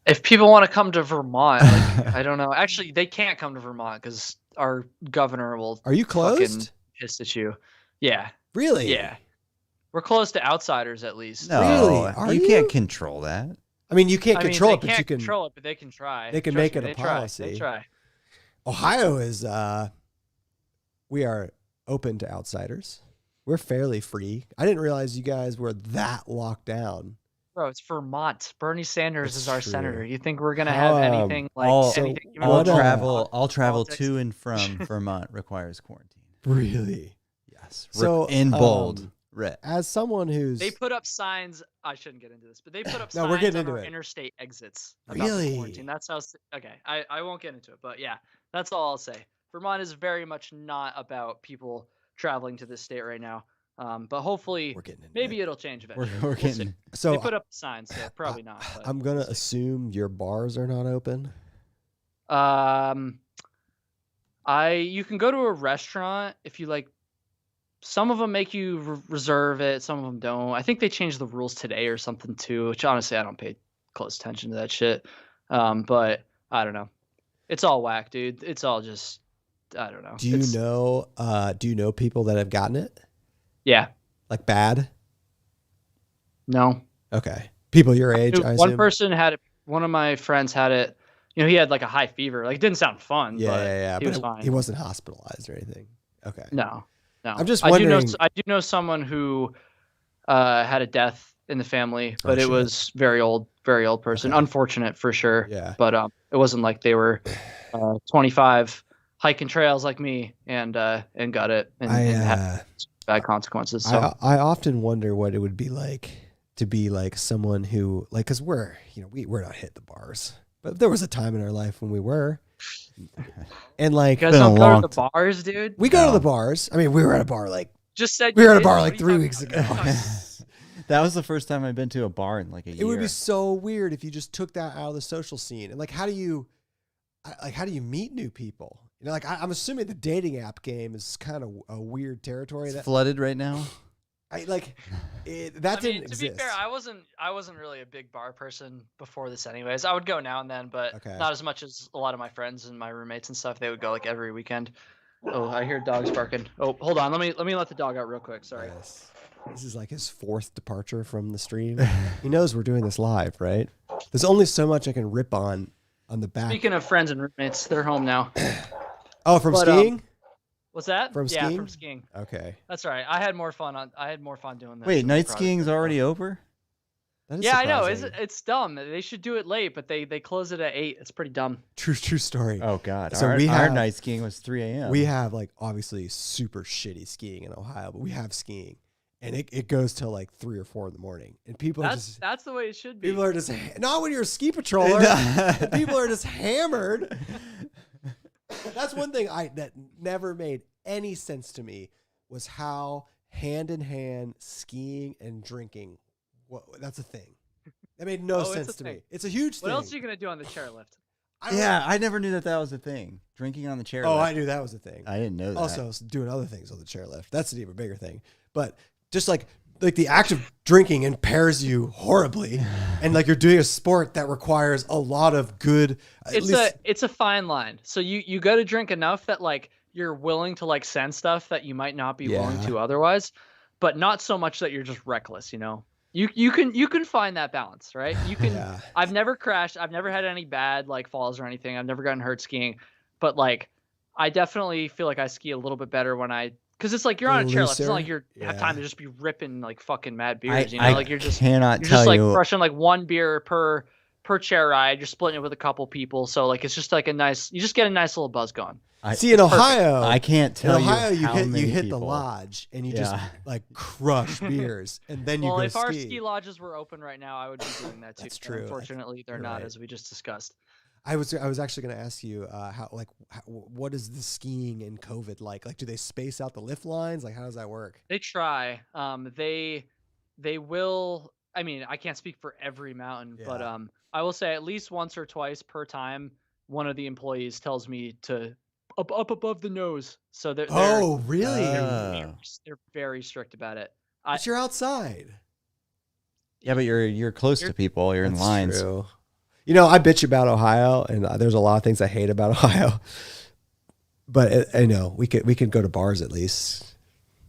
If people want to come to Vermont, like, I don't know. Actually, they can't come to Vermont because our governor will. Are you closed? Piss at you. Yeah. Really? Yeah. We're close to outsiders at least. No, really? You can't control that. I mean, you can't control it, but you can control it, but they can try. They can make it a policy. They try. Ohio is. We are open to outsiders. We're fairly free. I didn't realize you guys were that locked down. Bro, it's Vermont. Bernie Sanders is our senator. You think we're gonna How, have anything like anything? All travel to and from Vermont requires quarantine. Really? Yes. So in bold. As someone who's they put up signs. I shouldn't get into this, but they put up No, signs we're getting on into our it. interstate exits. Really? About quarantine. That's how. Okay, I won't get into it, but yeah, that's all I'll say. Vermont is very much not about people traveling to this state right now. But hopefully, We're getting into maybe it. it'll change eventually. We're We'll see. getting. So They put up signs, so probably not. But I'm gonna assume your bars are not open. you can go to a restaurant if you like. Some of them make you reserve it. Some of them don't. I think they changed the rules today or something too. Which honestly, I don't pay close attention to that shit. But I don't know. It's all whack, dude. It's all just I don't know. Do you know people that have gotten it? Yeah. Like bad? No. Okay. People your age, I One assume? person had it. One of my friends had it. He had like a high fever. Like it didn't sound fun. Yeah. He was fine. He wasn't hospitalized or anything. Okay. No. I'm just wondering. I do know someone who had a death in the family, but it was very old person. Okay. Unfortunate for sure. Yeah. But it wasn't like they were 25 hiking trails like me and got it and had bad consequences. So I often wonder what it would be like to be like someone who like, cause we're not hitting the bars, but there was a time in our life when we were. And like, you guys don't go to the bars, dude. We go to the bars. I mean, we were at a bar like just said we were at a bar like 3 weeks ago. That was the first time I've been to a bar in like a year. It would be so weird if you just took that out of the social scene. And like, how do you meet new people? Like I'm assuming the dating app game is kind of a weird territory. It's flooded right now. That didn't exist. To be fair, I wasn't really a big bar person before this anyways. I would go now and then, but not as much as a lot of my friends and my roommates and stuff. They would go like every weekend. Oh, I hear dogs barking. Oh, hold on. Let me let the dog out real quick. Sorry. Yes. This is like his 4th departure from the stream. He knows we're doing this live, right? There's only so much I can rip on the back. Speaking of friends and roommates, they're home now. Oh, from skiing? What's that? From skiing? Yeah, from skiing. Okay. That's all right. I had more fun doing that. Wait, night skiing's already over? That is yeah, I surprising. know. It's dumb. They should do it late, but they close it at 8. It's pretty dumb. True story. Oh God. So our night skiing was 3 a.m. We have like obviously super shitty skiing in Ohio, but we have skiing. And it goes till like 3 or 4 in the morning. And people that's the way it should be. People are just not when you're a ski patroller. People are just hammered. That's one thing that never made any sense to me was how hand in hand skiing and drinking. That's a thing. That made no sense to me. It's a huge thing. What else are you gonna do on the chairlift? I never knew that was a thing. Drinking on the chairlift. Oh, I knew that was a thing. I didn't know that. Also, doing other things on the chairlift. That's an even bigger thing. But just like the act of drinking impairs you horribly, and like you're doing a sport that requires a lot of good. It's a fine line. So you got to drink enough that like you're willing to like send stuff that you might not be willing to otherwise, but not so much that you're just reckless. You can find that balance, right? You can. Yeah. I've never crashed. I've never had any bad like falls or anything. I've never gotten hurt skiing, but like I definitely feel like I ski a little bit better when because it's like you're on a chairlift. It's not like you have time to just be ripping like fucking mad beers. Like you're just like crushing like 1 beer per chair ride. You're splitting it with a couple people, so like it's just like you just get a nice little buzz going. See, in Ohio, I can't tell you. In Ohio, you hit the lodge and you just like crush beers, and then you go if ski. our ski lodges were open right now, I would be doing that too. That's true. Unfortunately, they're not, as we just discussed. I was actually going to ask you what is the skiing in COVID like? Like, do they space out the lift lines? Like, how does that work? They try. They will. I mean, I can't speak for every mountain, but I will say at least once or twice per time, one of the employees tells me to up above the nose. So they're really? They're very strict about it. But you're outside. Yeah, but you're close to people. You're in lines. True. I bitch about Ohio, and there's a lot of things I hate about Ohio. But I know we could go to bars at least.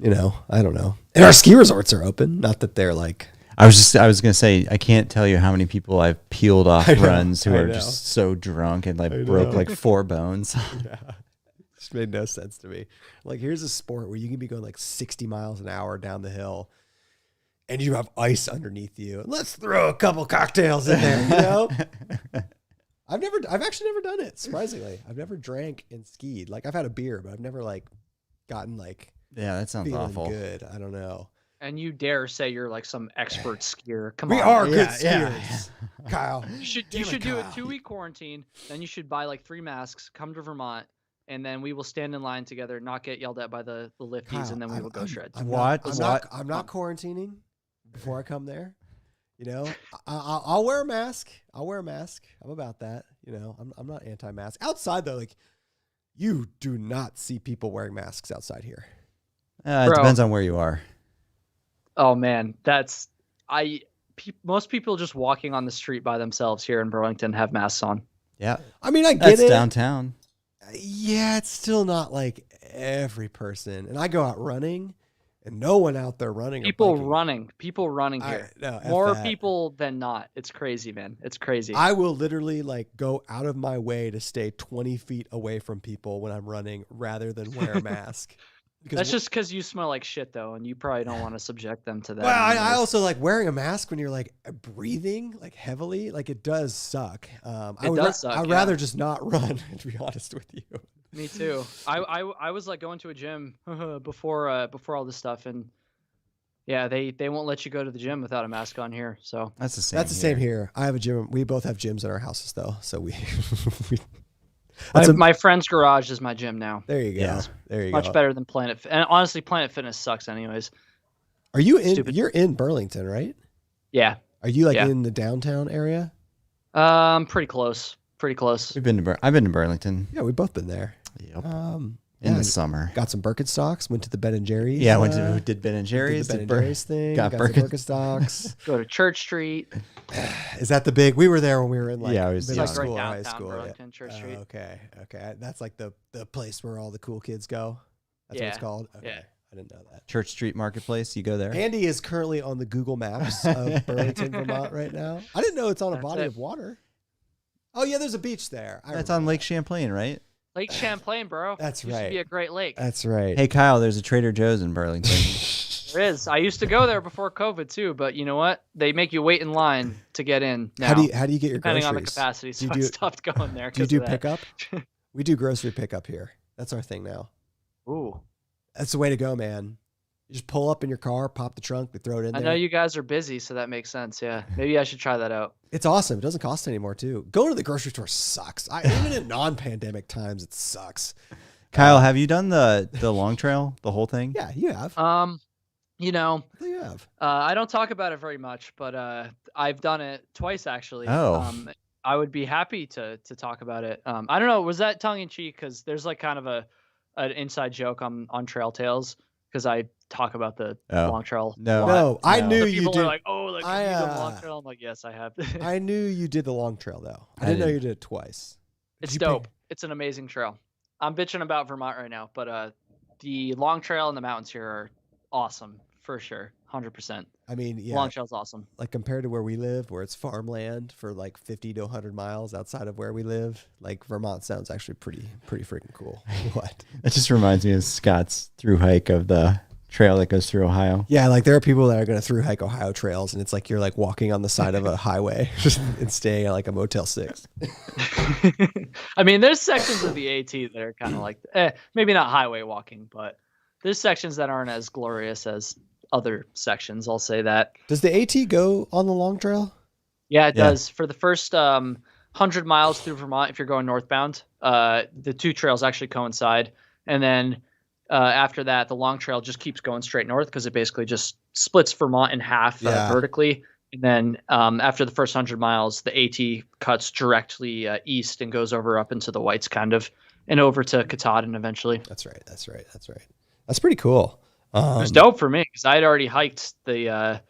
I don't know. And our ski resorts are open. Not that they're like. I was gonna say I can't tell you how many people I've peeled off runs who are just so drunk and like broke like 4 bones. Yeah, just made no sense to me. Like, here's a sport where you can be going like 60 miles an hour down the hill, and you have ice underneath you. And let's throw a couple cocktails in there. I've actually never done it. Surprisingly, I've never drank and skied. Like, I've had a beer, but I've never like gotten like. Yeah, that sounds awful. Good. I don't know. And you dare say you're like some expert skier? Come on, we are good skiers, Kyle. You should do a 2-week quarantine. Then you should buy like 3 masks, come to Vermont, and then we will stand in line together, not get yelled at by the lifties, Kyle, and then we will go shred. I'm What? not quarantining before I come there. You know, I'll wear a mask. I'm about that. You know, I'm not anti-mask. Outside though, like you do not see people wearing masks outside here. It depends on where you are. Oh man, most people just walking on the street by themselves here in Burlington have masks on. Yeah. I mean, I get That's it. downtown. Yeah, it's still not like every person. And I go out running, and no one out there running. People running here. No, more people than not. It's crazy, man. It's crazy. I will literally like go out of my way to stay 20 feet away from people when I'm running rather than wear a mask. That's just because you smell like shit, though, and you probably don't want to subject them to that. Well, I also like wearing a mask when you're like breathing like heavily. Like it does suck. It does suck. I'd rather just not run, to be honest with you. Me too. I was like going to a gym before all this stuff, and yeah, they won't let you go to the gym without a mask on here. So that's the same. That's the same here. I have a gym. We both have gyms in our houses though, so we. My friend's garage is my gym now. There you go. Yeah. There you go. Much better than Planet. And honestly, Planet Fitness sucks, anyways. Are you in? Stupid. You're in Burlington, right? Yeah. Are you like in the downtown area? Pretty close. Pretty close. I've been to Burlington. Yeah, we've both been there. Yep. In the summer. Got some Birkenstocks. Went to the Ben and Jerry's. Yeah, did Ben and Jerry's. Did the Ben and Jerry's thing. Got some Birkenstocks. Go to Church Street. Is that the big? We were there when we were in like it was like school, right high downtown school. Burlington, Church Street. Okay. That's like the place where all the cool kids go. That's what it's called. Okay. Yeah. I didn't know that. Church Street Marketplace. You go there. Andy is currently on the Google Maps of Burlington, Vermont right now. I didn't know it's on a body of water. Oh yeah, there's a beach there. That's on Lake Champlain, right? Lake Champlain, bro. That's used right. to be a great lake. That's right. Hey Kyle, there's a Trader Joe's in Burlington. There is. I used to go there before COVID too, but you know what? They make you wait in line to get in now. How do you get your depending groceries? on the capacity? So I stopped going there. Do you do pickup? We do grocery pickup here. That's our thing now. Ooh. That's the way to go, man. You just pull up in your car, pop the trunk, they throw it in there. I know you guys are busy, so that makes sense. Yeah, maybe I should try that out. It's awesome. It doesn't cost anymore too. Going to the grocery store sucks. Even in non-pandemic times, it sucks. Kyle, have you done the long trail, the whole thing? Yeah, you have. You know, you have. I don't talk about it very much, but I've done it twice actually. Oh. I would be happy to talk about it. I don't know. Was that tongue in cheek? Because there's like kind of an inside joke on Trail Tales because I talk about the long trail. No, I knew you did. People are like, oh, like you did the long trail. I'm like, yes, I have. I knew you did the long trail though. I didn't know you did it twice. It's dope. It's an amazing trail. I'm bitching about Vermont right now, but the long trail and the mountains here are awesome for sure. 100%. I mean, yeah. Long trail's awesome. Like compared to where we live, where it's farmland for like 50 to 100 miles outside of where we live, like Vermont sounds actually pretty freaking cool. What? That just reminds me of Scott's through hike of the trail that goes through Ohio. Yeah, like there are people that are going to through hike Ohio trails, and it's like you're like walking on the side of a highway and staying at like a Motel 6. I mean, there's sections of the AT that are kind of like, maybe not highway walking, but there's sections that aren't as glorious as other sections. I'll say that. Does the AT go on the long trail? Yeah, it does. For the first 100 miles through Vermont, if you're going northbound, the two trails actually coincide. And then after that, the long trail just keeps going straight north because it basically just splits Vermont in half vertically. And then after the first 100 miles, the AT cuts directly east and goes over up into the Whites kind of and over to Katahdin eventually. That's right. That's pretty cool. It was dope for me because I had already hiked the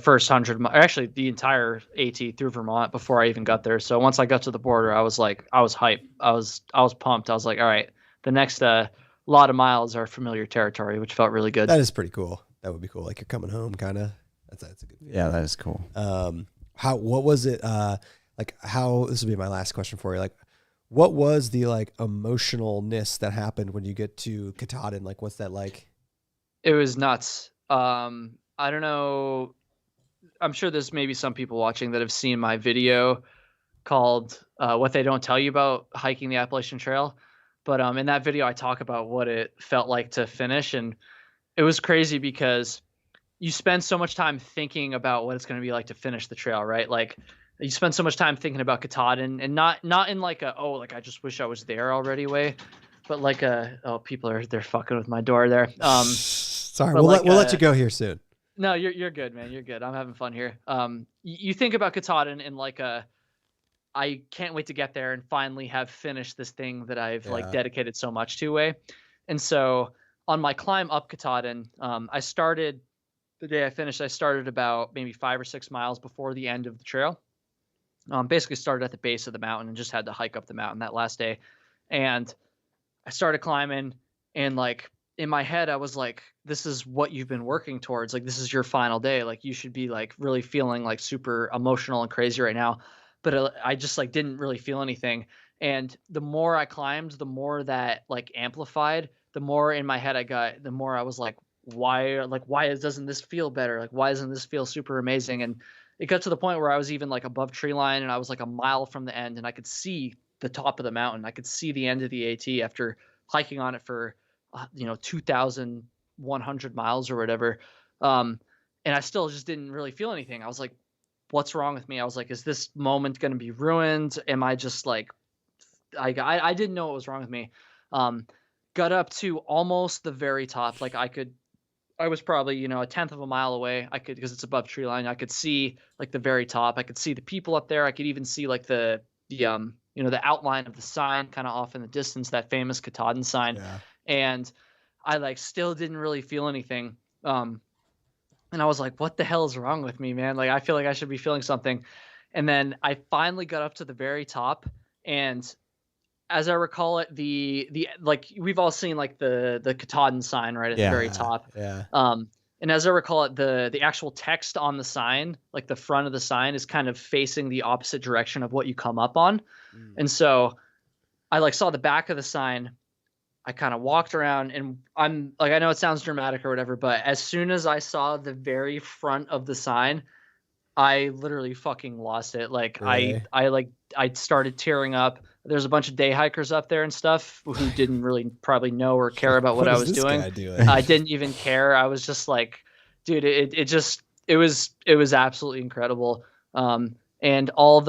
first 100, actually the entire AT through Vermont before I even got there. So once I got to the border, I was like, I was hyped. I was pumped. I was like, all right, the next lot of miles are familiar territory, which felt really good. That is pretty cool. That would be cool. Like you're coming home, kind of. That's a good feeling. Yeah, that is cool. What was it? This would be my last question for you. Like, what was the like emotionalness that happened when you get to Katahdin? Like, what's that like? It was nuts. I don't know. I'm sure there's maybe some people watching that have seen my video called What They Don't Tell You About Hiking the Appalachian Trail. But in that video, I talk about what it felt like to finish. And it was crazy because you spend so much time thinking about what it's going to be like to finish the trail, right? Like you spend so much time thinking about Katahdin and not in like I just wish I was there already way. but like oh, they're fucking with my door there. Sorry, but we'll like, let you go here soon. No, you're good, man. You're good. I'm having fun here. You think about Katahdin in like I can't wait to get there and finally have finished this thing that I've like dedicated so much to way. And so on my climb up Katahdin, I started the day I finished. I started about maybe 5 or 6 miles before the end of the trail. Basically started at the base of the mountain and just had to hike up the mountain that last day. And I started climbing, and like in my head, I was like, this is what you've been working towards. Like, this is your final day. Like, you should be like really feeling like super emotional and crazy right now. But I just like didn't really feel anything. And the more I climbed, the more that like amplified, the more in my head I got, the more I was like, why doesn't this feel better? Like, why doesn't this feel super amazing? And it got to the point where I was even like above tree line, and I was like a mile from the end, and I could see the top of the mountain. I could see the end of the AT after hiking on it for 2,100 miles or whatever. And I still just didn't really feel anything. I was like, what's wrong with me? I was like, is this moment going to be ruined? Am I just like, I didn't know what was wrong with me. Got up to almost the very top. Like I was probably, a tenth of a mile away. I could, because it's above tree line, I could see like the very top. I could see the people up there. I could even see like the outline of the sign kind of off in the distance, that famous Katahdin sign. Yeah. And I like still didn't really feel anything. And I was like, what the hell is wrong with me, man? Like, I feel like I should be feeling something. And then I finally got up to the very top, and as I recall it, the like we've all seen like the Katahdin sign right at the very top. Yeah. And as I recall it, the actual text on the sign, like the front of the sign, is kind of facing the opposite direction of what you come up on. And so I like saw the back of the sign. I kind of walked around, and I'm like, I know it sounds dramatic or whatever, but as soon as I saw the very front of the sign, I literally fucking lost it. Like, really? I started tearing up. There's a bunch of day hikers up there and stuff who didn't really probably know or care about what I was doing. I didn't even care. I was just like, dude, it was absolutely incredible. And all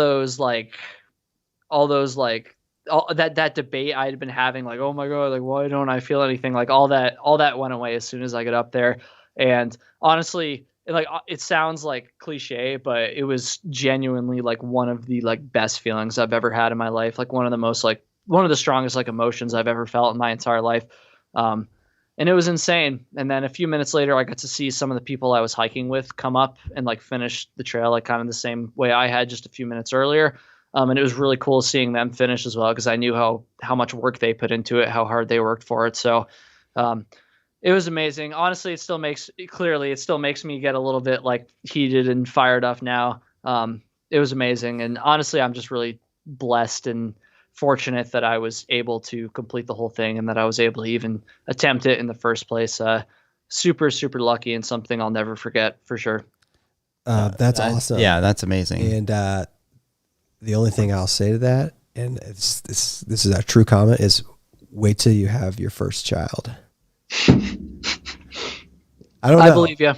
that debate I had been having, like, oh my God, like, why don't I feel anything? Like all that went away as soon as I got up there. And honestly, like, it sounds like cliche, but it was genuinely like one of the like best feelings I've ever had in my life. Like one of the strongest like emotions I've ever felt in my entire life. And it was insane. And then a few minutes later, I got to see some of the people I was hiking with come up and like finish the trail, like kind of the same way I had just a few minutes earlier. And it was really cool seeing them finish as well, because I knew how much work they put into it, how hard they worked for it. So, it was amazing. Honestly, it still makes me get a little bit like heated and fired up now. It was amazing. And honestly, I'm just really blessed and fortunate that I was able to complete the whole thing, and that I was able to even attempt it in the first place. Super, super lucky, and something I'll never forget for sure. That's awesome. Yeah, that's amazing. And the only thing I'll say to that, and this is a true comment, is wait till you have your first child. I believe you.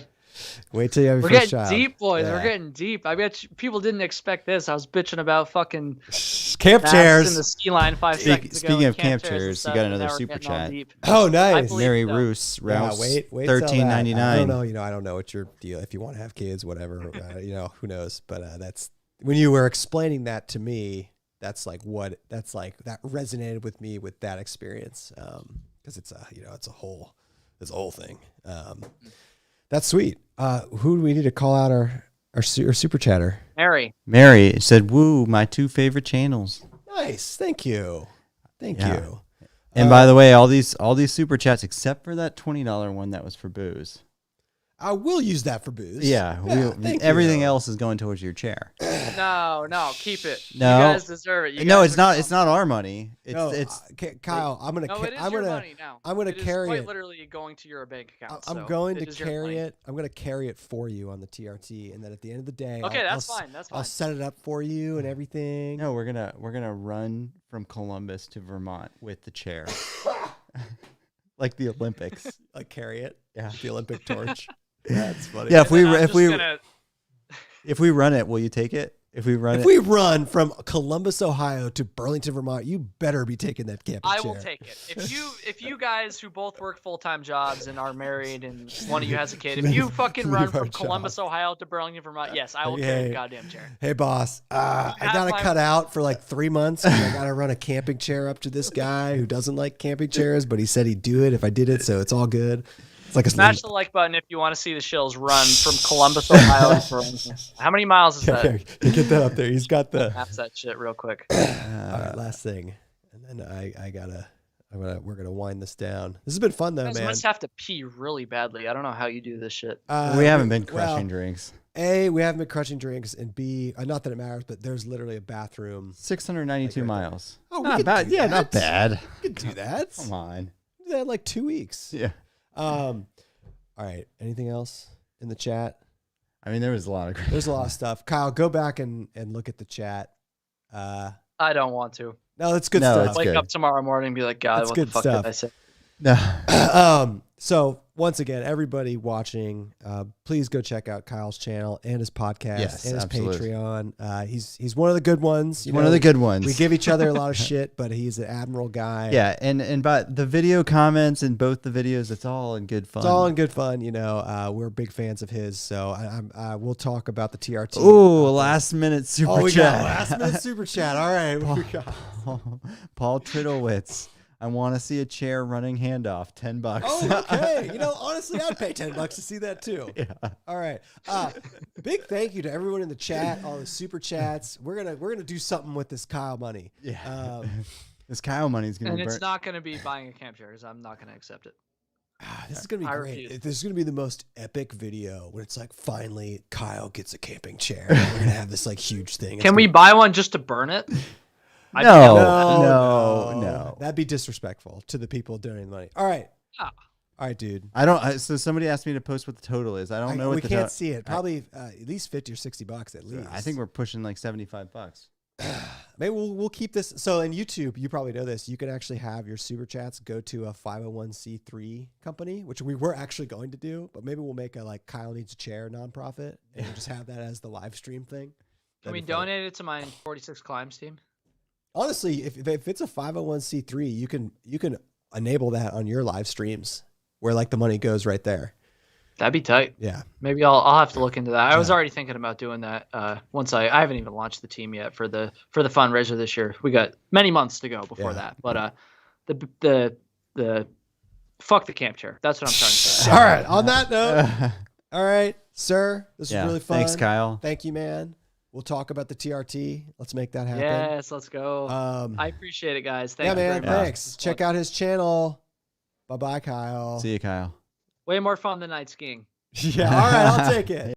Wait till you have your first child. We're getting deep, boys. Yeah. We're getting deep. I bet people didn't expect this. I was bitching about fucking camp chairs in the ski line 5 seconds ago. Speaking of camp chairs, you got another super chat. Oh, nice. Mary Roos, Rouse, $13.99. I don't know. I don't know what your deal. If you want to have kids, whatever. Who knows? But that's when you were explaining that to me. That resonated with me with that experience. Because it's a whole thing. That's sweet. Who do we need to call out our super chatter? Mary said, "Woo, my 2 favorite channels." Nice, thank you. And by the way, all these super chats except for that $20 one that was for booze. I will use that for booze. Yeah, everything else is going towards your chair. No, keep it. No, you guys deserve it. It's not. It's not our money. It's Kyle. I'm gonna. No, it is your money now. I'm gonna carry it. Quite literally going to your bank account. I'm going to carry it. I'm gonna carry it for you on the TRT, and then at the end of the day, okay, that's fine. I'll set it up for you and everything. No, we're gonna run from Columbus to Vermont with the chair, like the Olympics. Like carry it. Yeah, the Olympic torch. That's funny. Yeah, if we run it, will you take it? If we run from Columbus, Ohio to Burlington, Vermont, you better be taking that camping chair. I will take it. If you guys who both work full-time jobs and are married and one of you has a kid, if you fucking run from Columbus, Ohio to Burlington, Vermont, yes, I will carry the goddamn chair. Hey, boss, I got to cut out for like 3 months. And I got to run a camping chair up to this guy who doesn't like camping chairs, but he said he'd do it if I did it, so it's all good. It's like Smash the like button if you want to see the shills run from Columbus, Ohio to Burlington. How many miles is that? Yeah, get that up there. He's got the. Maps that shit real quick. All right, last thing, and then we're gonna wind this down. This has been fun though, You guys man. must have to pee really badly. I don't know how you do this shit. we haven't been crushing drinks. A, we haven't been crushing drinks, and B, not that it matters, but there's literally a bathroom. 692 miles. Oh, not bad. Yeah, not bad. We could do that. Come on. Do that in like 2 weeks. Yeah. All right. Anything else in the chat? I mean, there's a lot of stuff. Kyle, go back and look at the chat. I don't want to. No, that's good No, stuff. it's Wake good. up tomorrow morning and be like, God, That's what good the fuck stuff. did I say? No. So once again, everybody watching, please go check out Kyle's channel and his podcast and his absolutely. Patreon. He's one of the good ones. One of the good ones. We give each other a lot of shit, but he's an admiral guy. Yeah, and but the video comments in both the videos, it's all in good fun. It's all in good fun. We're big fans of his. So we'll talk about the TRT. Ooh, last minute super we chat. got last minute super chat. All right. What we got? Paul Trittlewitz. I want to see a chair running handoff. $10. Oh, okay. Honestly, I'd pay $10 to see that too. Yeah. All right. Big thank you to everyone in the chat, all the super chats. We're gonna do something with this Kyle money. Yeah. This Kyle money is gonna And be it's burnt. not going to be buying a camp chair because I'm not going to accept it. This is gonna be I great. refuse. This is gonna be the most epic video when it's like finally Kyle gets a camping chair. We're gonna have this like huge thing. Can we buy one just to burn it? No. That'd be disrespectful to the people donating the money. All right. Ah. All right, dude. I don't. So somebody asked me to post what the total is. I don't know what we the can't total. see it. Probably at least $50 or $60 at least. I think we're pushing like $75. Maybe we'll keep this. So in YouTube, you probably know this. You can actually have your super chats go to a 501c3 company, which we were actually going to do, but maybe we'll make a like Kyle Needs a Chair nonprofit and we'll just have that as the live stream thing. Can we donate it to my 46 Climbs team? Honestly, if it's a 501c3, you can enable that on your live streams where like the money goes right there. That'd be tight. Yeah. Maybe I'll have to look into that. I was already thinking about doing that. Once I haven't even launched the team yet for the fundraiser this year. We got many months to go before that. But the fuck the camp chair. That's what I'm trying to say. All right. On that note, all right, sir. This was really fun. Thanks, Kyle. Thank you, man. We'll talk about the TRT. Let's make that happen. Yes, let's go. I appreciate it, guys. Thank yeah, you man. very much. Thanks. Check out his channel. Bye-bye, Kyle. See you, Kyle. Way more fun than night skiing. Yeah. All right. I'll take it.